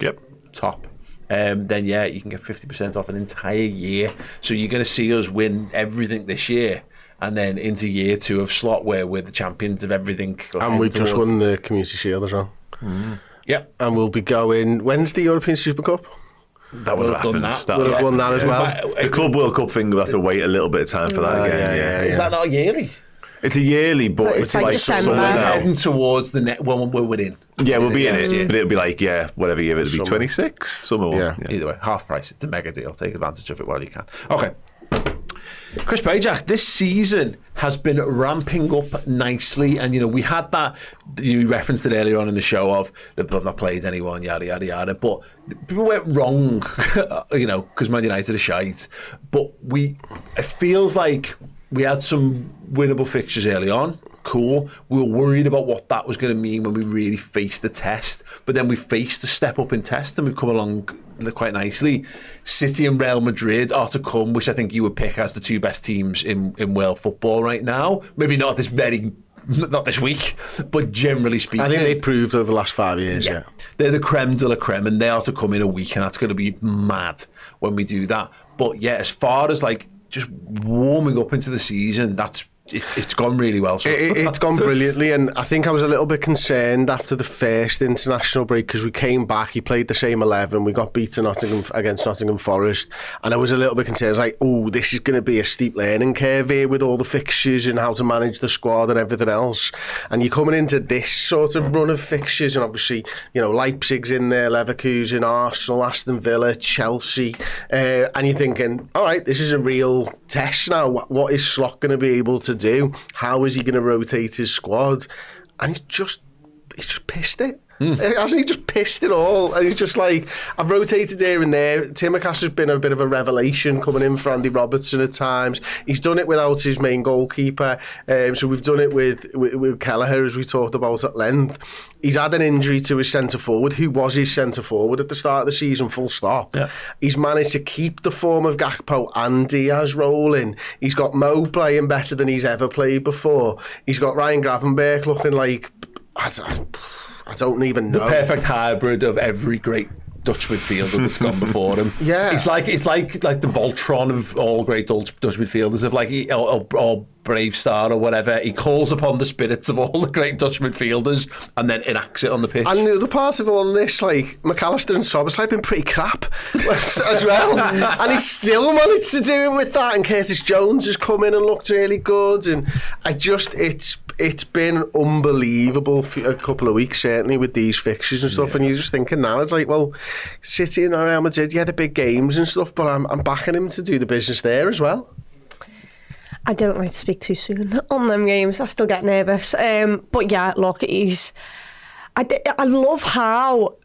TOP. Then yeah, you can get 50% off an entire year. So you're going to see us win everything this year, and then into year 2 of slot where we're the champions of everything. And we've just won the Community Shield as well. Yep. And we'll be going. When's the European Super Cup? That would have happened. We'll have won that as well. The Club World Cup thing, we'll have to wait a little bit of time for that again. Yeah. Is that not yearly? It's a yearly, but it's like December. We're heading towards the net when we're in. Yeah, we'll be in it, but it'll be like, whatever year it'll be, 26, summer. Yeah. Either way, half price. It's a mega deal. Take advantage of it while you can. Okay. Chris Pajak, this season has been ramping up nicely, and we had that, you referenced it earlier on in the show of they've not played anyone, yada yada yada, but people went wrong, because Man United are shite, but it feels like we had some winnable fixtures early on. Cool. We were worried about what that was going to mean when we really faced the test. But then we faced a step up in test and we've come along quite nicely. City and Real Madrid are to come, which I think you would pick as the 2 best teams in world football right now. Maybe not this week, but generally speaking. I think they've proved over the last 5 years, yeah. They're the creme de la creme, and they are to come in a week, and that's going to be mad when we do that. But yeah, as far as just warming up into the season, it's gone really well. So. It's gone brilliantly, and I think I was a little bit concerned after the first international break because we came back, he played the same 11, we got beaten against Nottingham Forest, and I was a little bit concerned. I was like, this is going to be a steep learning curve here with all the fixtures and how to manage the squad and everything else. And you're coming into this sort of run of fixtures, and obviously, Leipzig's in there, Leverkusen, Arsenal, Aston Villa, Chelsea, and you're thinking, all right, this is a real test now. What is Slot going to be able to do? How is he going to rotate his squad? And he's just pissed it. Hasn't he just pissed it all? And he's just like, I've rotated here and there. Timmercast has been a bit of a revelation coming in for Andy Robertson at times. He's done it without his main goalkeeper. So we've done it with Kelleher, as we talked about at length. He's had an injury to his centre-forward, who was his centre-forward at the start of the season, full stop. Yeah. He's managed to keep the form of Gakpo and Diaz rolling. He's got Mo playing better than he's ever played before. He's got Ryan Gravenberch looking like... I don't even know. The perfect hybrid of every great Dutch midfielder that's gone before him. Yeah, it's like the Voltron of all great Dutch midfielders, of like or Brave Star or whatever. He calls upon the spirits of all the great Dutch midfielders and then enacts it on the pitch. And the other part of all this, like McAllister and Soboslai have been pretty crap as well, and he still managed to do it with that. And Curtis Jones has come in and looked really good, and it's been unbelievable for a couple of weeks, certainly with these fixtures and stuff. And you're just thinking now, it's like, well, City and Real Madrid, the big games and stuff, but I'm backing him to do the business there as well. I don't like to speak too soon on them games. I still get nervous. But yeah, look, I love how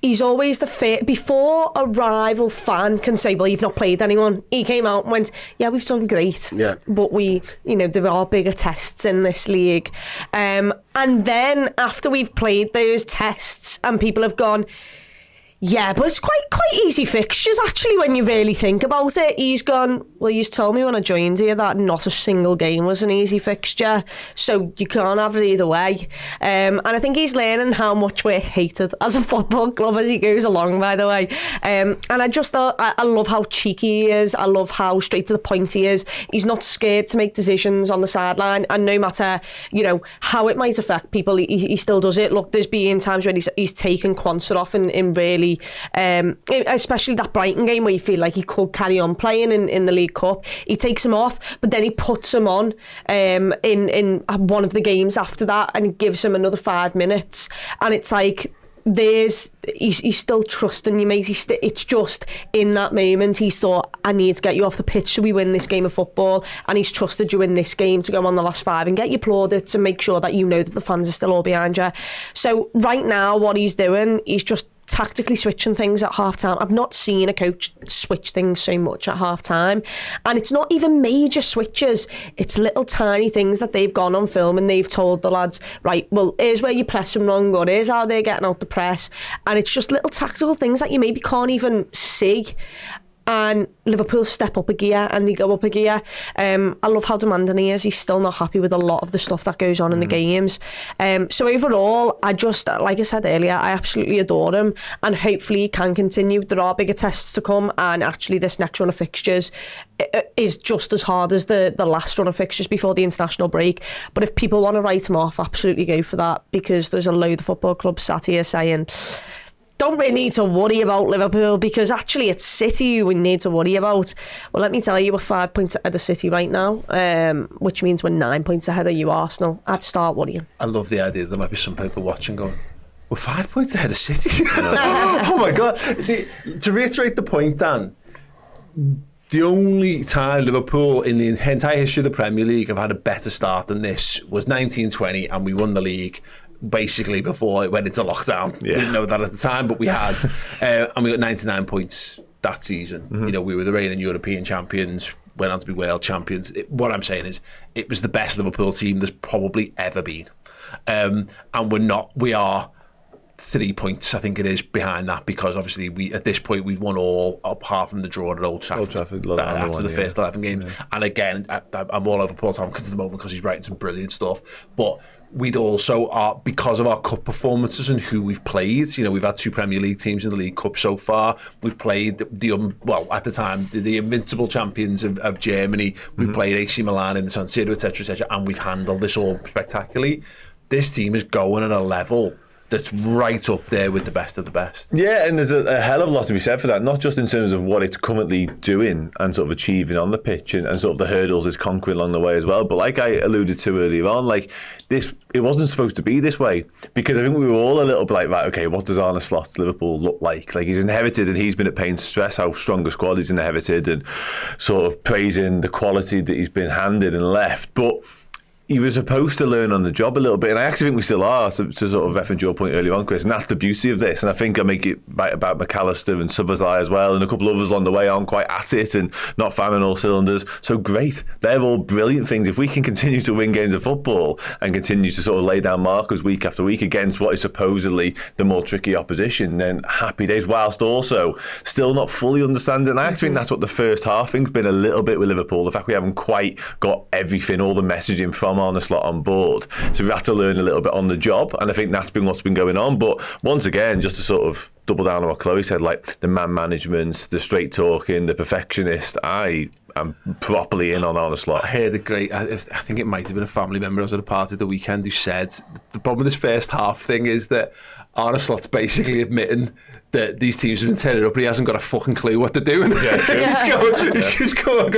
he's always before a rival fan can say, well, you've not played anyone. He came out and went, yeah, we've done great. Yeah. But there are bigger tests in this league. And then after we've played those tests and people have gone, yeah, but it's quite easy fixtures, actually, when you really think about it. He's gone, well, you told me when I joined here that not a single game was an easy fixture, so you can't have it either way. And I think he's learning how much we're hated as a football club as he goes along, by the way. And I just thought, I love how cheeky he is. I love how straight to the point he is. He's not scared to make decisions on the sideline, and no matter, how it might affect people, he still does it. Look, there's been times when he's taken Quansah off in really, especially that Brighton game where you feel like he could carry on playing in the League Cup. He takes him off, but then he puts him on in one of the games after that and gives him another 5 minutes. And it's like, he's still trusting you, mate. It's just in that moment he's thought, I need to get you off the pitch so we win this game of football, and he's trusted you in this game to go on the last 5 and get you plaudits and make sure that you know that the fans are still all behind you. So right now what he's doing, he's just tactically switching things at half time. I've not seen a coach switch things so much at half time, and it's not even major switches, it's little tiny things that they've gone on film and they've told the lads, right, well, here's where you press them wrong, or here's how they're getting out the press, and it's just little tactical things that you maybe can't even see. And Liverpool step up a gear and they go up a gear. I love how demanding he is. He's still not happy with a lot of the stuff that goes on in the games. So overall, I just, like I said earlier, I absolutely adore him, and hopefully he can continue. There are bigger tests to come, and actually this next run of fixtures is just as hard as the last run of fixtures before the international break. But if people want to write him off, absolutely go for that, because there's a load of football clubs sat here saying, don't really need to worry about Liverpool, because actually it's City we need to worry about. Well, let me tell you, we're 5 points ahead of City right now, which means we're 9 points ahead of you, Arsenal. I'd start worrying. I love the idea that there might be some people watching going, we're 5 points ahead of City. Oh my God. To reiterate the point, Dan, the only time Liverpool in the entire history of the Premier League have had a better start than this was 1920, and we won the league basically before it went into lockdown. Yeah. We didn't know that at the time, but we had, and we got 99 points that season. Mm-hmm. We were the reigning European champions, went on to be world champions. What I'm saying is, it was the best Liverpool team there's probably ever been, and we are 3 points, I think it is, behind that, because obviously we at this point we'd won all apart from the draw at Old Trafford after the first 11 games. Yeah. And again, I'm all over Paul Tompkins at the moment because he's writing some brilliant stuff, but we'd also, because of our cup performances and who we've played, we've had 2 Premier League teams in the League Cup so far. We've played at the time, the invincible champions of Germany. We've played AC Milan in the San Siro, etc., and we've handled this all spectacularly. This team is going at a level that's right up there with the best of the best. Yeah, and there's a hell of a lot to be said for that, not just in terms of what it's currently doing and sort of achieving on the pitch and sort of the hurdles it's conquering along the way as well, but like I alluded to earlier on, like this, it wasn't supposed to be this way, because I think we were all a little bit like, right, okay, what does Arne Slot's Liverpool look like? Like, he's inherited, and he's been at pains to stress how strong a squad he's inherited and sort of praising the quality that he's been handed and left, but he was supposed to learn on the job a little bit, and I actually think we still are, to sort of reference your point earlier on, Chris, and that's the beauty of this. And I think I make it right about McAllister and Szoboszlai as well, and a couple of others along the way aren't quite at it and not firing all cylinders. So great. They're all brilliant things. If we can continue to win games of football and continue to sort of lay down markers week after week against what is supposedly the more tricky opposition, then happy days, whilst also still not fully understanding. And I actually think that's what the first half thing's been a little bit with Liverpool. The fact we haven't quite got everything, all the messaging from Arne Slot on board. So we've had to learn a little bit on the job, and I think that's been what's been going on. But once again, just to sort of double down on what Chloe said, like the man management, the straight talking, the perfectionist, I am properly in on Arne Slot. I heard a great, I think it might have been a family member I was at a party at the weekend who said the problem with this first half thing is that Arne Slot's basically admitting that these teams have been turning up, but he hasn't got a fucking clue what they're doing. He's going,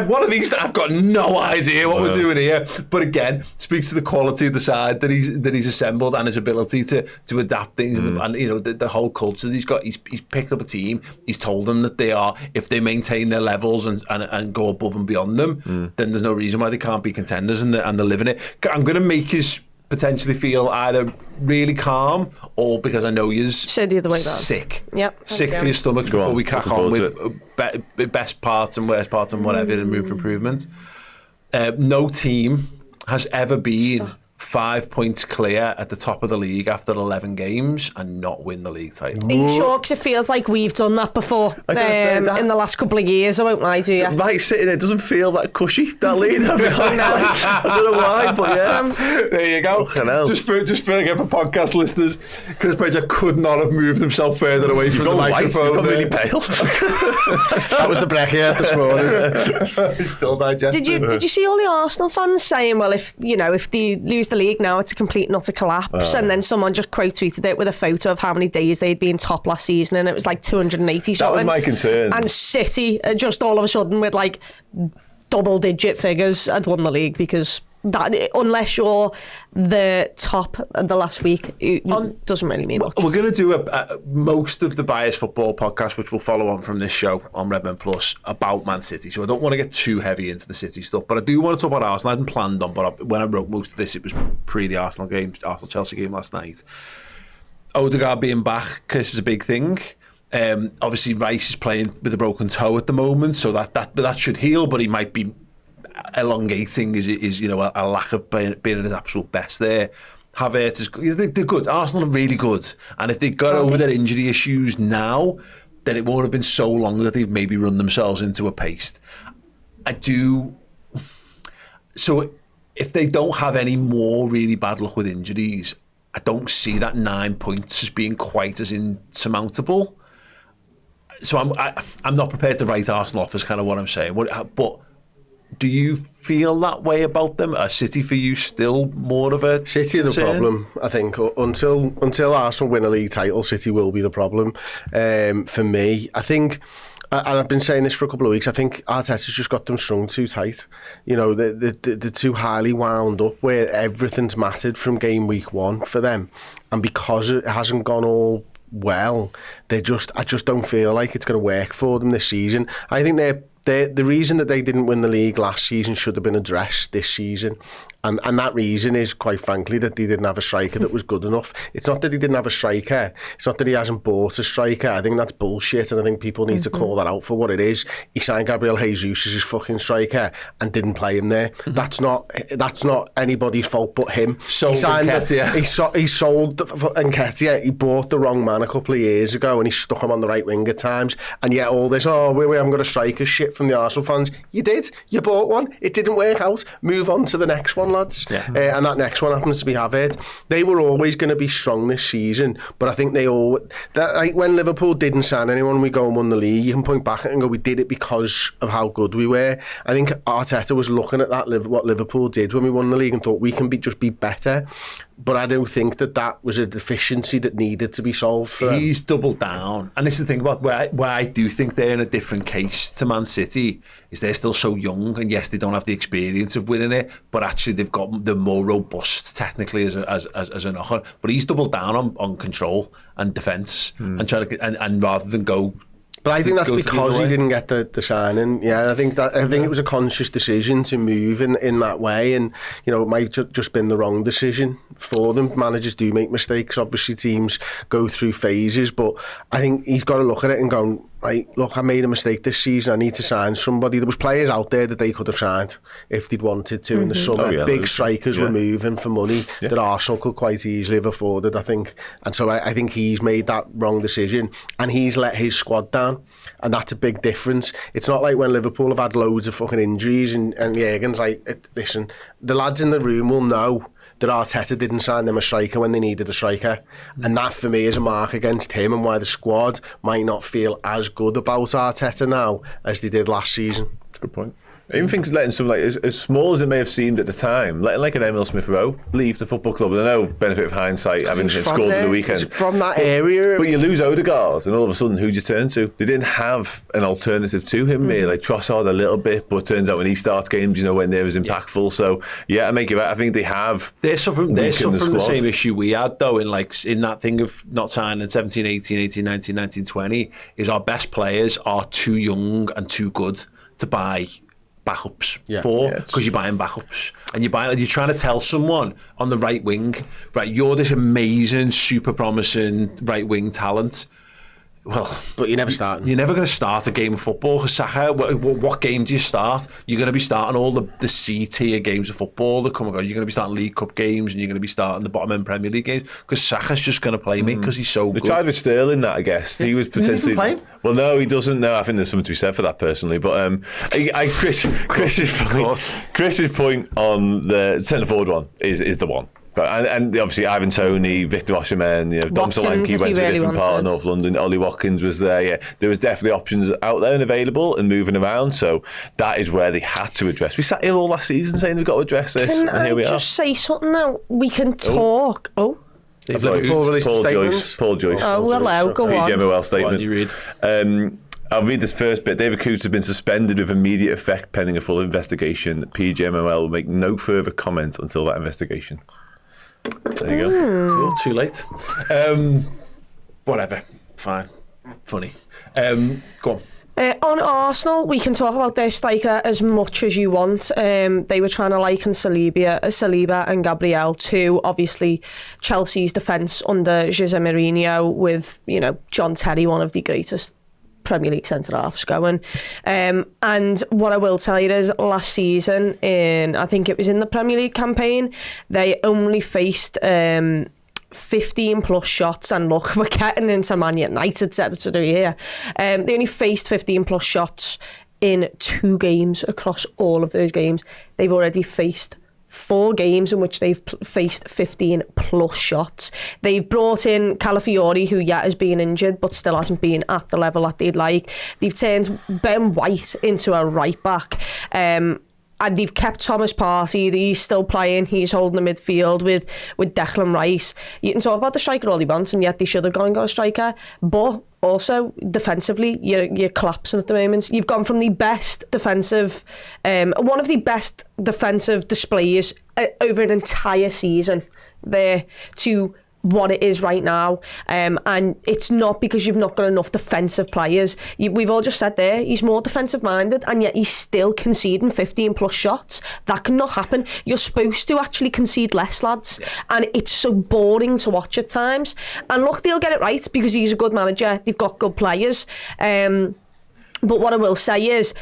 one of these, I've got no idea what we're doing here. But again, speaks to the quality of the side that he's assembled and his ability to adapt things and you know the whole culture that he's got. He's picked up a team. He's told them that they are, if they maintain their levels and go above and beyond them, then there's no reason why they can't be contenders, and they're living it. I'm going to make his potentially feel either really calm or, because I know you're the other way sick. Yep. Sick to your stomachs before we crack on with best parts and worst parts and whatever and room for improvement. No team has ever been 5 points clear at the top of the league after 11 games and not win the league title. Are you sure? Because it feels like we've done that before in the last couple of years. I won't lie to you. Right, sitting there doesn't feel that cushy, that lead. I don't know why, but yeah. There you go. Just for again for podcast listeners, Chris Bridger could not have moved himself further away from the microphone. You've got really pale. That was the breccia this morning. He's still digesting. Did you see all the Arsenal fans saying, well, if they lose the league now, it's a complete and utter collapse? And then someone just quote tweeted it with a photo of how many days they'd been top last season, and it was like 280 something. That was my concern. And City just all of a sudden with like double digit figures had won the league, because that, unless you're the top the last week, it doesn't really mean much. We're going to do most of the Bias Football podcast, which will follow on from this show on Redmen Plus, about Man City. So I don't want to get too heavy into the City stuff, but I do want to talk about Arsenal. I hadn't planned on, but when I wrote most of this, it was pre the Arsenal-Chelsea game last night. Odegaard being back, Chris, is a big thing. Obviously, Rice is playing with a broken toe at the moment, so that should heal, but he might be elongating is you know, a lack of being at his absolute best there. Havertz is they're good. Arsenal are really good, and if they got over their injury issues now, then it won't have been so long that they've maybe run themselves into a paste. So if they don't have any more really bad luck with injuries, I don't see that 9 points as being quite as insurmountable. So I'm not prepared to write Arsenal off, is kind of what I'm saying. But do you feel that way about them? Are City for you still more of a City are the problem, I think. Until Arsenal win a league title, City will be the problem. For me, I think, and I've been saying this for a couple of weeks, I think Arteta's just got them strung too tight. You know, they're too highly wound up, where everything's mattered from game week 1 for them. And because it hasn't gone all well, I just don't feel like it's going to work for them this season. I think the reason that they didn't win the league last season should have been addressed this season. And that reason is, quite frankly, that they didn't have a striker that was good enough. It's not that he didn't have a striker. It's not that he hasn't bought a striker. I think that's bullshit, and I think people need to call that out for what it is. He signed Gabriel Jesus as his fucking striker and didn't play him there. That's not anybody's fault but him. He sold Nketiah. He bought the wrong man a couple of years ago, and he stuck him on the right wing at times. And yet all this, we haven't got a striker shit from the Arsenal fans. You did. You bought one. It didn't work out. Move on to the next one, lads. Yeah. And that next one happens to be Havertz. They were always going to be strong this season, but I think like when Liverpool didn't sign anyone, we go and won the league, you can point back at it and go, we did it because of how good we were. I think Arteta was looking at what Liverpool did when we won the league and thought we can just be better. But I don't think that was a deficiency that needed to be solved for them. He's doubled down. And this is the thing about where I do think they're in a different case to Man City, is they're still so young, and yes, they don't have the experience of winning it, but actually they've got the more robust technically as a knocker. But he's doubled down on control and defence and trying to, and rather than go But I think that's Go to the because other he way. didn't get the signing. Yeah, I think it was a conscious decision to move in that way, and it might just been the wrong decision for them. Managers do make mistakes. Obviously, teams go through phases, but I think he's got to look at it and go, right, look, I made a mistake this season. I need to sign somebody. There was players out there that they could have signed if they'd wanted to in the summer. Big strikers were moving for money that Arsenal could quite easily have afforded, I think. And so I think he's made that wrong decision, and he's let his squad down. And that's a big difference. It's not like when Liverpool have had loads of fucking injuries and Jurgen's like, listen, the lads in the room will know that Arteta didn't sign them a striker when they needed a striker. And that, for me, is a mark against him and why the squad might not feel as good about Arteta now as they did last season. Good point. I even think letting someone as small as it may have seemed at the time, letting like an Emil Smith-Rowe leave the football club. I know, benefit of hindsight, having scored in the weekend. From that area. But you lose Odegaard, and all of a sudden, who'd you turn to? They didn't have an alternative to him, really. Like Trossard a little bit, but it turns out when he starts games, when they're as impactful. So, I make you right. I think they have. They're suffering the squad. same issue we had, though, in that thing of not signing 17, 18, 18, 19, 19, 20, is our best players are too young and too good to buy backups because you're buying backups and you're trying to tell someone on the right wing, right, you're this amazing, super promising right wing talent. Well, but you're never starting. You're never going to start a game of football because Saka, what game do you start? You're going to be starting all the C-tier games of football that come and go. You're going to be starting League Cup games and you're going to be starting the bottom end Premier League games because Saka's just going to play me because he's so good. They tried with Sterling that, I guess. He was potentially... play? Well, no, he doesn't. No, I think there's something to be said for that personally. But Chris's point on the centre forward one is the one. But and obviously Ivan Toney, Victor Osimhen, Dom Solanke went to a different part of North London. Ollie Watkins was there. Yeah, there was definitely options out there and available and moving around. So that is where they had to address. We sat here all last season saying we've got to address this, and here we are. Can I just say something now? We can talk. Paul Joyce. Oh, hello. Go on. PJ Moel statement. You read. I'll read this first bit. David Coots has been suspended with immediate effect pending a full investigation. PJ Moel will make no further comment until that investigation. There you go. Cool, too late. Whatever. Fine. Funny. Go on. On Arsenal, we can talk about their striker as much as you want. They were trying to liken Saliba and Gabriel to, obviously, Chelsea's defence under Jose Mourinho with, John Terry, one of the greatest Premier League centre-halves going. And what I will tell you is last season, I think it was in the Premier League campaign, they only faced 15 plus shots, and look, we're getting into Man United territory here. They only faced 15 plus shots in 2 games. Across all of those games, they've already faced 4 games in which they've faced 15 plus shots. They've brought in Calafiori, who has been injured but still hasn't been at the level that they'd like. They've turned Ben White into a right back. And they've kept Thomas Partey. He's still playing. He's holding the midfield with Declan Rice. You can talk about the striker all you want, and yet they should have gone and got a striker. But also, defensively, you're collapsing at the moment. You've gone from the best defensive, one of the best defensive displays over an entire season there to what it is right now, and it's not because you've not got enough defensive players. We've all just said there, he's more defensive minded, and yet he's still conceding 15 plus shots. That cannot happen. You're supposed to actually concede less, lads, and it's so boring to watch at times. And look, they'll get it right because he's a good manager. They've got good players, but what I will say is,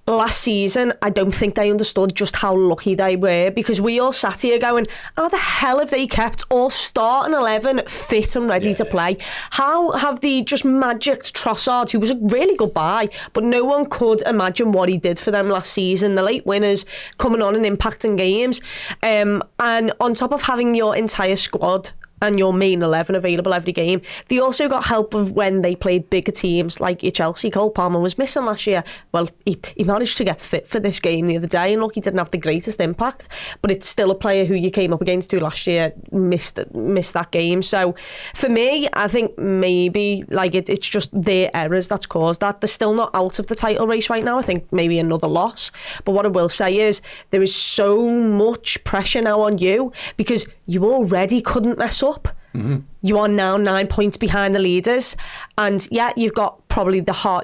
last season, I don't think they understood just how lucky they were, because we all sat here going, how the hell have they kept all starting 11 fit and ready to play? How have they just magicked Trossard, who was a really good buy, but no one could imagine what he did for them last season, the late winners coming on and impacting games. And on top of having your entire squad and your main 11 available every game, they also got help of when they played bigger teams like your Chelsea. Cole Palmer was missing last year. Well, he managed to get fit for this game the other day, and look, he didn't have the greatest impact, but it's still a player who you came up against who last year missed that game. So for me, I think maybe it's just their errors that's caused that. They're still not out of the title race right now. I think maybe another loss, but what I will say is there is so much pressure now on you because you already couldn't mess up. Mm-hmm. You are now 9 points behind the leaders, and you've got probably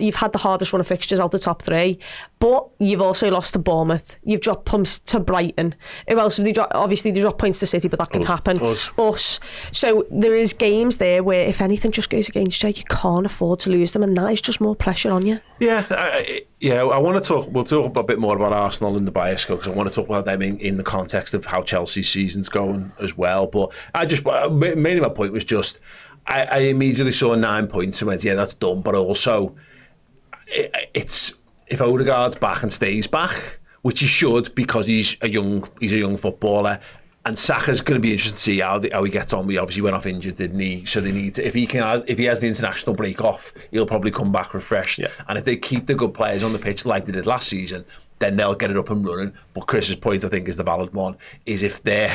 you've had the hardest run of fixtures out the top 3, but you've also lost to Bournemouth. You've dropped points to Brighton. Who else have they dropped? Obviously, they dropped points to City, but that can happen. Us. So there is games there where if anything just goes against you, you can't afford to lose them, and that is just more pressure on you. Yeah, I want to talk. We'll talk a bit more about Arsenal and the bias because I want to talk about them in the context of how Chelsea's season's going as well. But mainly my point was just I immediately saw 9 points and went, yeah, that's done. But also, it's if Odegaard's back and stays back, which he should because he's a young footballer. And Saka's going to be interested to see how he gets on. We obviously went off injured, didn't he? So they need to, if he has the international break off, he'll probably come back refreshed. Yeah. And if they keep the good players on the pitch like they did last season, then they'll get it up and running. But Chris's point, I think, is the valid one. Is if they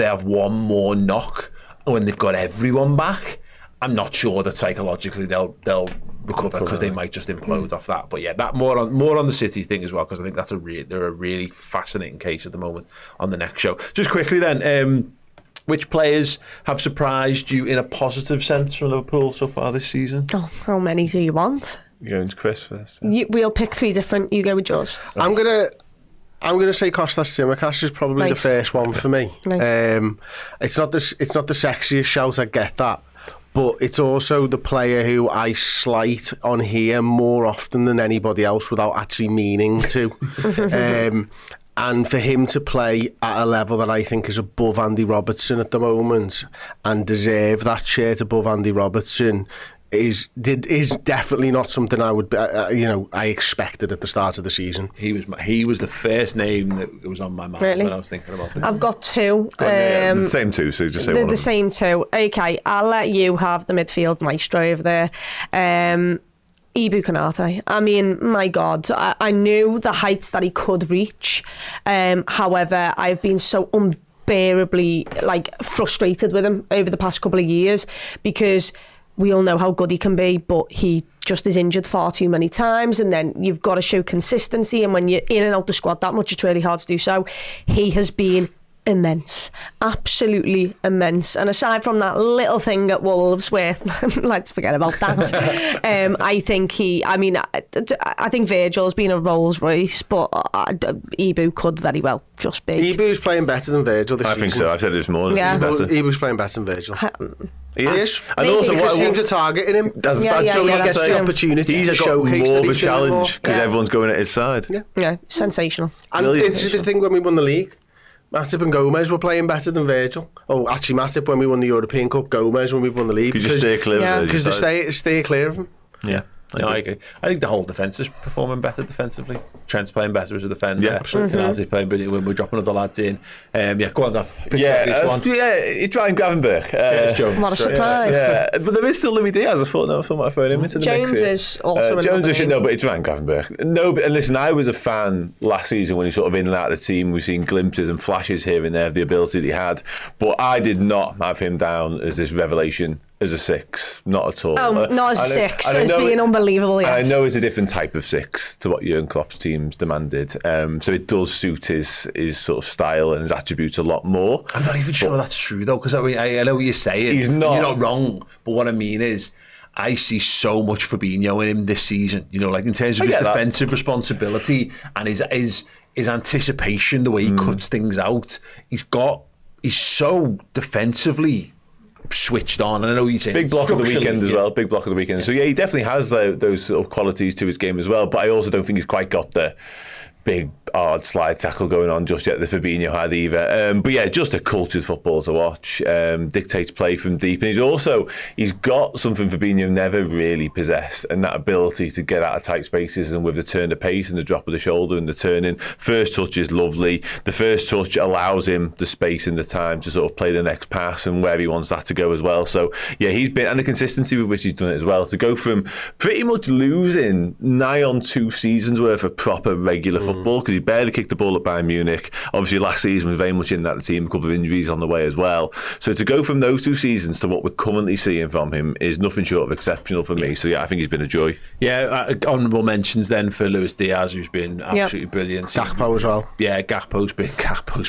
have one more knock when they've got everyone back, I'm not sure that psychologically they'll recover because they might just implode off that. But yeah, that more on the City thing as well, because I think they're a really fascinating case at the moment on the next show. Just quickly then, which players have surprised you in a positive sense from Liverpool so far this season? Oh, how many do you want? You're going to Chris first. We'll pick 3 different. You go with yours. I'm gonna say Kostas Tsimikas is probably the first one for me. Nice. It's not the sexiest shout, I get that. But it's also the player who I slight on here more often than anybody else without actually meaning to. And for him to play at a level that I think is above Andy Robertson at the moment and deserve that shirt above Andy Robertson is definitely not something I would I expected at the start of the season. He was the first name that was on my mind when I was thinking about it. I've got 2. The same 2, so just say one of them. The same 2. Okay, I'll let you have the midfield maestro over there. Ibu Konate. I mean, my God, I knew the heights that he could reach. However, I've been so unbearably frustrated with him over the past couple of years because we all know how good he can be, but he just is injured far too many times, and then you've got to show consistency, and when you're in and out the squad that much, it's really hard to do so. He has been immense, absolutely immense. And aside from that little thing at Wolves where let's forget about that, I think I think Virgil's been a Rolls Royce, but Ibu could very well just be. Ibu's playing better than Virgil this season. I think so. I've said it this morning. Yeah. Ibu's playing better than Virgil. He is. And maybe. also what teams are targeting him. So he gets the opportunity he's to showcase more that of a challenge because everyone's going at his side. Yeah, sensational. And it's the thing when we won the league. Matip and Gomez were playing better than Virgil. Oh, actually, Matip when we won the European Cup, Gomez when we won the league. Because you stay clear of him. Because they stay clear of him. Yeah. I agree. I think the whole defence is performing better defensively. Trent's playing better as a defender. Yeah, absolutely. He's playing brilliant when we're dropping other lads in. Go on, Dan. He tried Gravenberch. What a surprise. Yeah, but there is still Louis Diaz. I thought I might phone him into the mix. Jones is also Jones is but it's Ryan Gravenberch. No, but listen, I was a fan last season when he sort of in and out of the team. We've seen glimpses and flashes here and there of the ability that he had, but I did not have him down as this revelation. As a 6, not at all. Oh, not as a 6, as being unbelievable. Yes. I know it's a different type of 6 to what Jurgen Klopp's teams demanded. So it does suit his sort of style and his attributes a lot more. I'm not even sure that's true though, because I know what you're saying. He's not. You're not wrong, but what I mean is, I see so much Fabinho in him this season. You know, like in terms of his defensive responsibility and his anticipation, the way he cuts things out. He's so defensively switched on, and I know he's big block of the weekend as well. Big block of the weekend. So yeah, he definitely has those sort of qualities to his game as well. But I also don't think he's quite got the big hard slide tackle going on just yet that Fabinho had either. But yeah, just a cultured football to watch. Dictates play from deep, and he's got something Fabinho never really possessed, and that ability to get out of tight spaces and with the turn of pace and the drop of the shoulder and the turning. First touch is lovely. The first touch allows him the space and the time to sort of play the next pass and where he wants that to go as well. So yeah, he's been, and the consistency with which he's done it as well, to go from pretty much losing nigh on 2 seasons worth of proper regular football, because he barely kicked the ball at Bayern Munich. Obviously last season was very much in that team, a couple of injuries on the way as well. So to go from those 2 seasons to what we're currently seeing from him is nothing short of exceptional for me. So yeah, I think he's been a joy. Yeah, honourable mentions then for Luis Diaz, who's been absolutely brilliant. Gakpo as well. Yeah, Gakpo's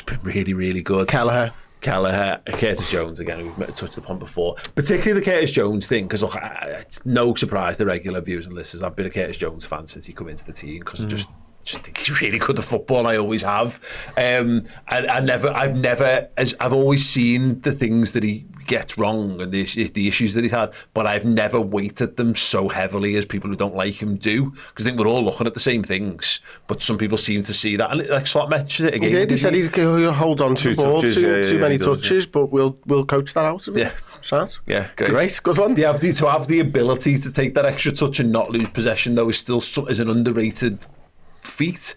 been really, really good. Kelleher. Kelleher, Curtis Jones again, we've touched upon before, particularly the Curtis Jones thing, because look, it's no surprise to regular viewers and listeners, I've been a Curtis Jones fan since he come into the team, because I just think he's really good at football, and I always have. I've always seen the things that he gets wrong and the issues that he's had, but I've never weighted them so heavily as people who don't like him do, because I think we're all looking at the same things, but some people seem to see that, and like Slot mentioned it again. He said he'll hold on to the ball too many touches, but we'll coach that out of it. Yeah, great, good one. To have the ability to take that extra touch and not lose possession, though, is an underrated feat,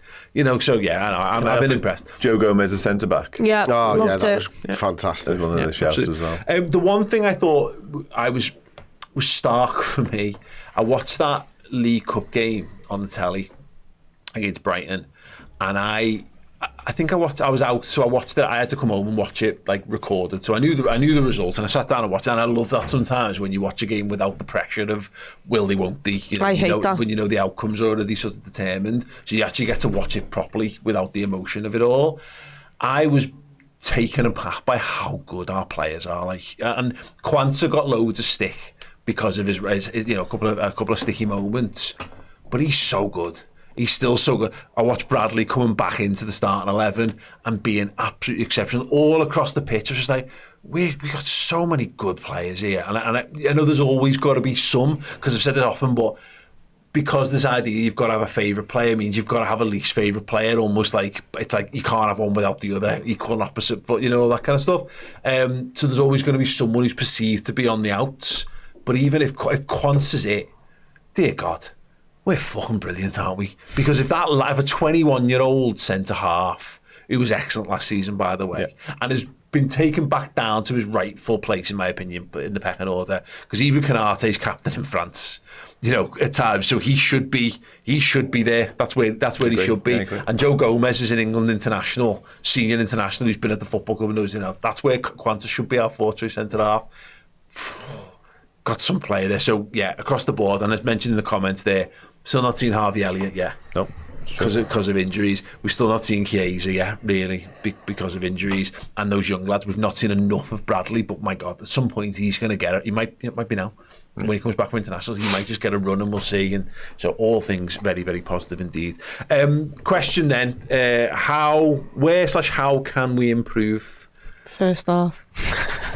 so I've been impressed. Joe Gomez, a centre back. Yeah, loved that it. was fantastic. One of the shouts as well. The one thing I thought was stark for me, I watched that League Cup game on the telly against Brighton, and I think I was out, so I watched it. I had to come home and watch it like recorded, so I knew the result, and I sat down and watched it. And I love that sometimes when you watch a game without the pressure of will they, won't they. I hate that when you know the outcomes are already sort of determined, so you actually get to watch it properly without the emotion of it all. I was taken aback by how good our players are. And Quansah got loads of stick because of his a couple of sticky moments, but he's so good. He's still so good. I watched Bradley coming back into the starting 11 and being absolutely exceptional all across the pitch. I was just like, we got so many good players here. And I know there's always got to be some, because I've said it often, but because this idea you've got to have a favourite player means you've got to have a least favourite player, almost like it's like you can't have one without the other, equal and opposite, but that kind of stuff. So there's always going to be someone who's perceived to be on the outs. But even if Quansah's it, dear God, we're fucking brilliant, aren't we? Because if a 21-year-old centre-half, who was excellent last season, by the way, and has been taken back down to his rightful place, in my opinion, in the pecking order, because Ibou Konaté's captain in France, at times, so he should be there. That's where he should be. And Joe Gomez is an England international, senior international, who's been at the football club and knows that's where Quansah should be, our fortress centre-half. Got some player there, so across the board. And as mentioned in the comments there, still not seen Harvey Elliott yet. Nope. Because of injuries. We've still not seen Chiesa yet, really, because of injuries. And those young lads, we've not seen enough of Bradley, but my God, at some point he's going to get it. It might be now. When he comes back from internationals, he might just get a run, and we'll see. And so all things very, very positive indeed. Question then, how can we improve? First half.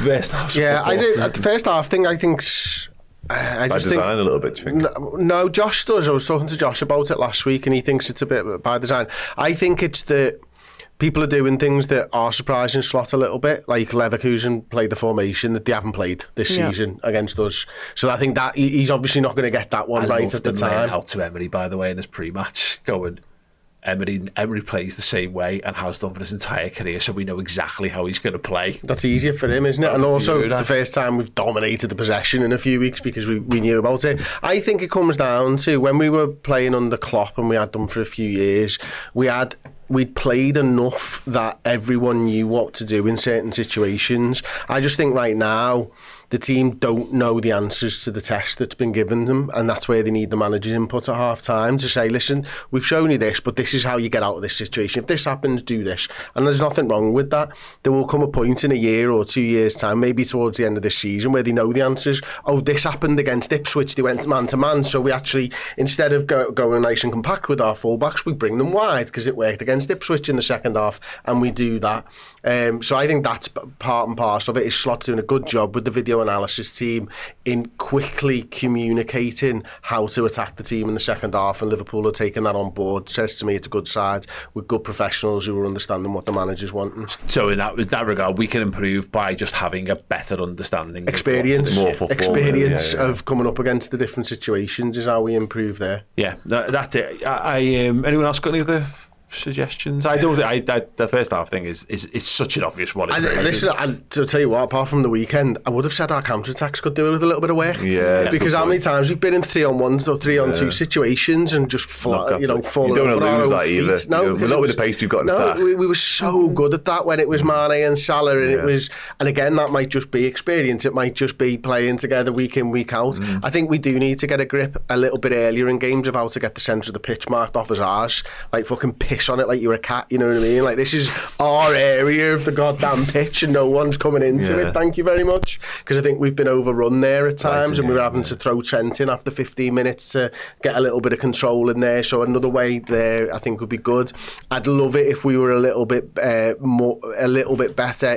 I do. The first half thing, I think's. I just think a little bit. No, Josh does. I was talking to Josh about it last week, and he thinks it's a bit by design. I think it's that people are doing things that are surprising Slot a little bit. Like Leverkusen played the formation that they haven't played this season against us. So I think that he's obviously not going to get that one right at the time. Out to Emery, by the way, in this pre-match, going. Emery plays the same way and has done for his entire career, so we know exactly how he's going to play. That's easier for him, isn't it? And also, it's the first time we've dominated the possession in a few weeks because we knew about it. I think it comes down to when we were playing under Klopp, and we had done for a few years, we'd played enough that everyone knew what to do in certain situations. I just think right now the team don't know the answers to the test that's been given them, and that's where they need the manager's input at half time to say, listen, we've shown you this, but this is how you get out of this situation. If this happens, do this. And there's nothing wrong with that. There will come a point in a year or 2 years' time, maybe towards the end of this season, where they know the answers. Oh, this happened against Ipswich, they went man to man, so we actually, instead of going nice and compact with our fullbacks, we bring them wide because it worked against Ipswich in the second half, and we do that. So I think that's part and parcel of it. Is Slot doing a good job with the video analysis team in quickly communicating how to attack the team in the second half, and Liverpool are taking that on board. Says to me it's a good side with good professionals who are understanding what the manager's wanting. So in that regard, we can improve by just having a better understanding, experience, more football, experience of coming up against the different situations is how we improve there. Yeah, that's it. Anyone else got any other suggestions? The first half thing is such an obvious one. Listen, to tell you what, apart from the weekend, I would have said our counter-attacks could do it with a little bit of work. Yeah, because how many times we've been in 3-on-1s or 3-on-2 situations and just falling you don't want to lose that either. No, not with the pace we've got in attack. We were so good at that when it was Mane and Salah, and it was, and again, that might just be experience. It might just be playing together week in, week out. I think we do need to get a grip a little bit earlier in games of how to get the centre of the pitch marked off as ours, like fucking piss piss on it like you're a cat, you know what I mean? Like, this is our area of the goddamn pitch and no one's coming into it, thank you very much. Because I think we've been overrun there at times and we were having to throw Trent in after 15 minutes to get a little bit of control in there. So another way there, I think, would be good. I'd love it if we were a little bit better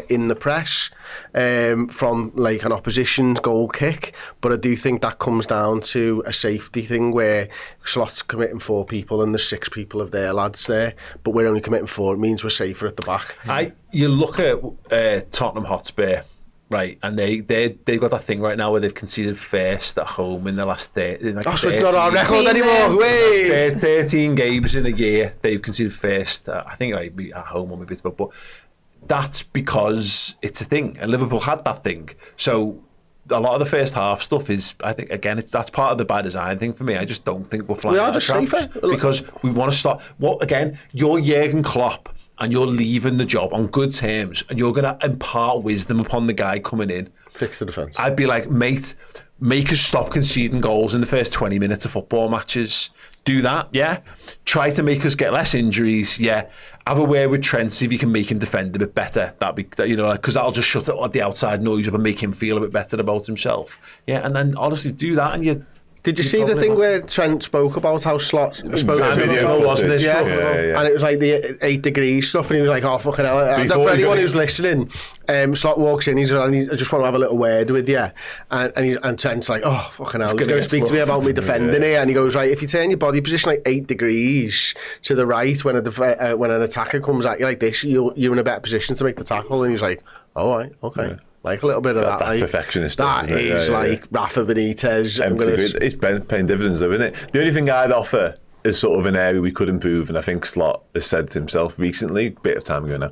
in the press from like an opposition's goal kick. But I do think that comes down to a safety thing where Slot's committing 4 people and there's 6 people of their lads there, but we're only committing 4. It means we're safer at the back. You look at Tottenham Hotspur, right, and they've got that thing right now where they've conceded first at home in the last 13. So it's not our record anymore. 13 games in a year they've conceded first. I think it might be at home or maybe it's about, but that's because it's a thing, and Liverpool had that thing. So a lot of the first half stuff is, I think, again, that's part of the by design thing for me. I just don't think we're flying out of traps because we want to start. Well, again, you're Jurgen Klopp and you're leaving the job on good terms and you're going to impart wisdom upon the guy coming in. Fix the defence. I'd be like, mate, make us stop conceding goals in the first 20 minutes of football matches. Do that, yeah. Try to make us get less injuries, yeah. Have a word with Trent, see if you can make him defend a bit better. That'd be, because that'll just shut the outside noise up and make him feel a bit better about himself. Yeah, and then honestly do that, and you. Did you see the thing where Trent spoke about how Slot spoke about, wasn't it? Yeah. And it was like the 8 degrees stuff, and he was like, "Oh fucking hell!" For anyone who's listening, Slot walks in. He's like, "I just want to have a little word with you," and Trent's like, "Oh fucking hell!" He's going to speak to me about me defending here, and he goes, "Right, if you turn your body position like 8 degrees to the right when an attacker comes at you like this, you're in a better position to make the tackle." And he's like, "All right, okay." Yeah. Like a little bit of that. That's like, perfectionist. That is Rafa Benitez. It's paying dividends though, isn't it? The only thing I'd offer is sort of an area we could improve, and I think Slot has said to himself recently, a bit of time ago now,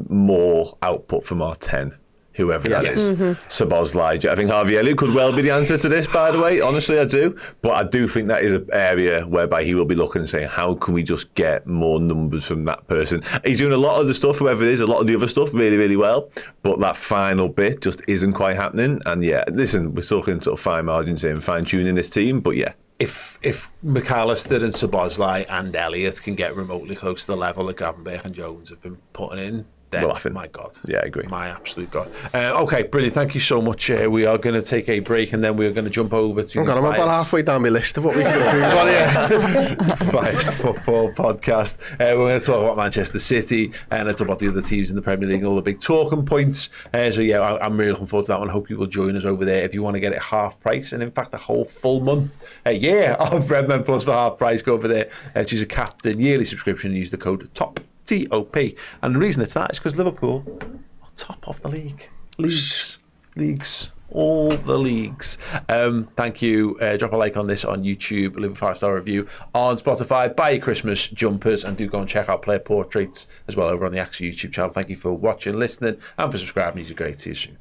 more output from our 10. Whoever that is. Szoboszlai. I think Harvey Elliott could well be the answer to this, by the way. Honestly, I do. But I do think that is an area whereby he will be looking and saying, how can we just get more numbers from that person? He's doing a lot of the stuff, whoever it is, a lot of the other stuff really, really well. But that final bit just isn't quite happening. And yeah, listen, we're talking sort of fine margins here and fine-tuning this team, but yeah. If McAllister and Szoboszlai and Elliott can get remotely close to the level that Gravenberch and Jones have been putting in, then, well, my God. Yeah, I agree. My absolute God. Okay, brilliant. Thank you so much. We are going to take a break and then we're going to jump over to... I'm about halfway down my list of what we can improve on here. Biased Football Podcast. We're going to talk about Manchester City and talk about the other teams in the Premier League and all the big talking points. So yeah, I'm really looking forward to that one. Hope you will join us over there if you want to get it half price, and in fact a whole full month, of Redmen Plus for half price. Go over there, choose a captain yearly subscription and use the code TOP. T-O-P. And the reason it's that is because Liverpool are top of the league. Leagues. All the leagues. Thank you. Drop a like on this on YouTube. Leave a 5-star review on Spotify. Buy your Christmas jumpers and do go and check out player portraits as well over on the Axe YouTube channel. Thank you for watching, listening and for subscribing. You're great. See you soon.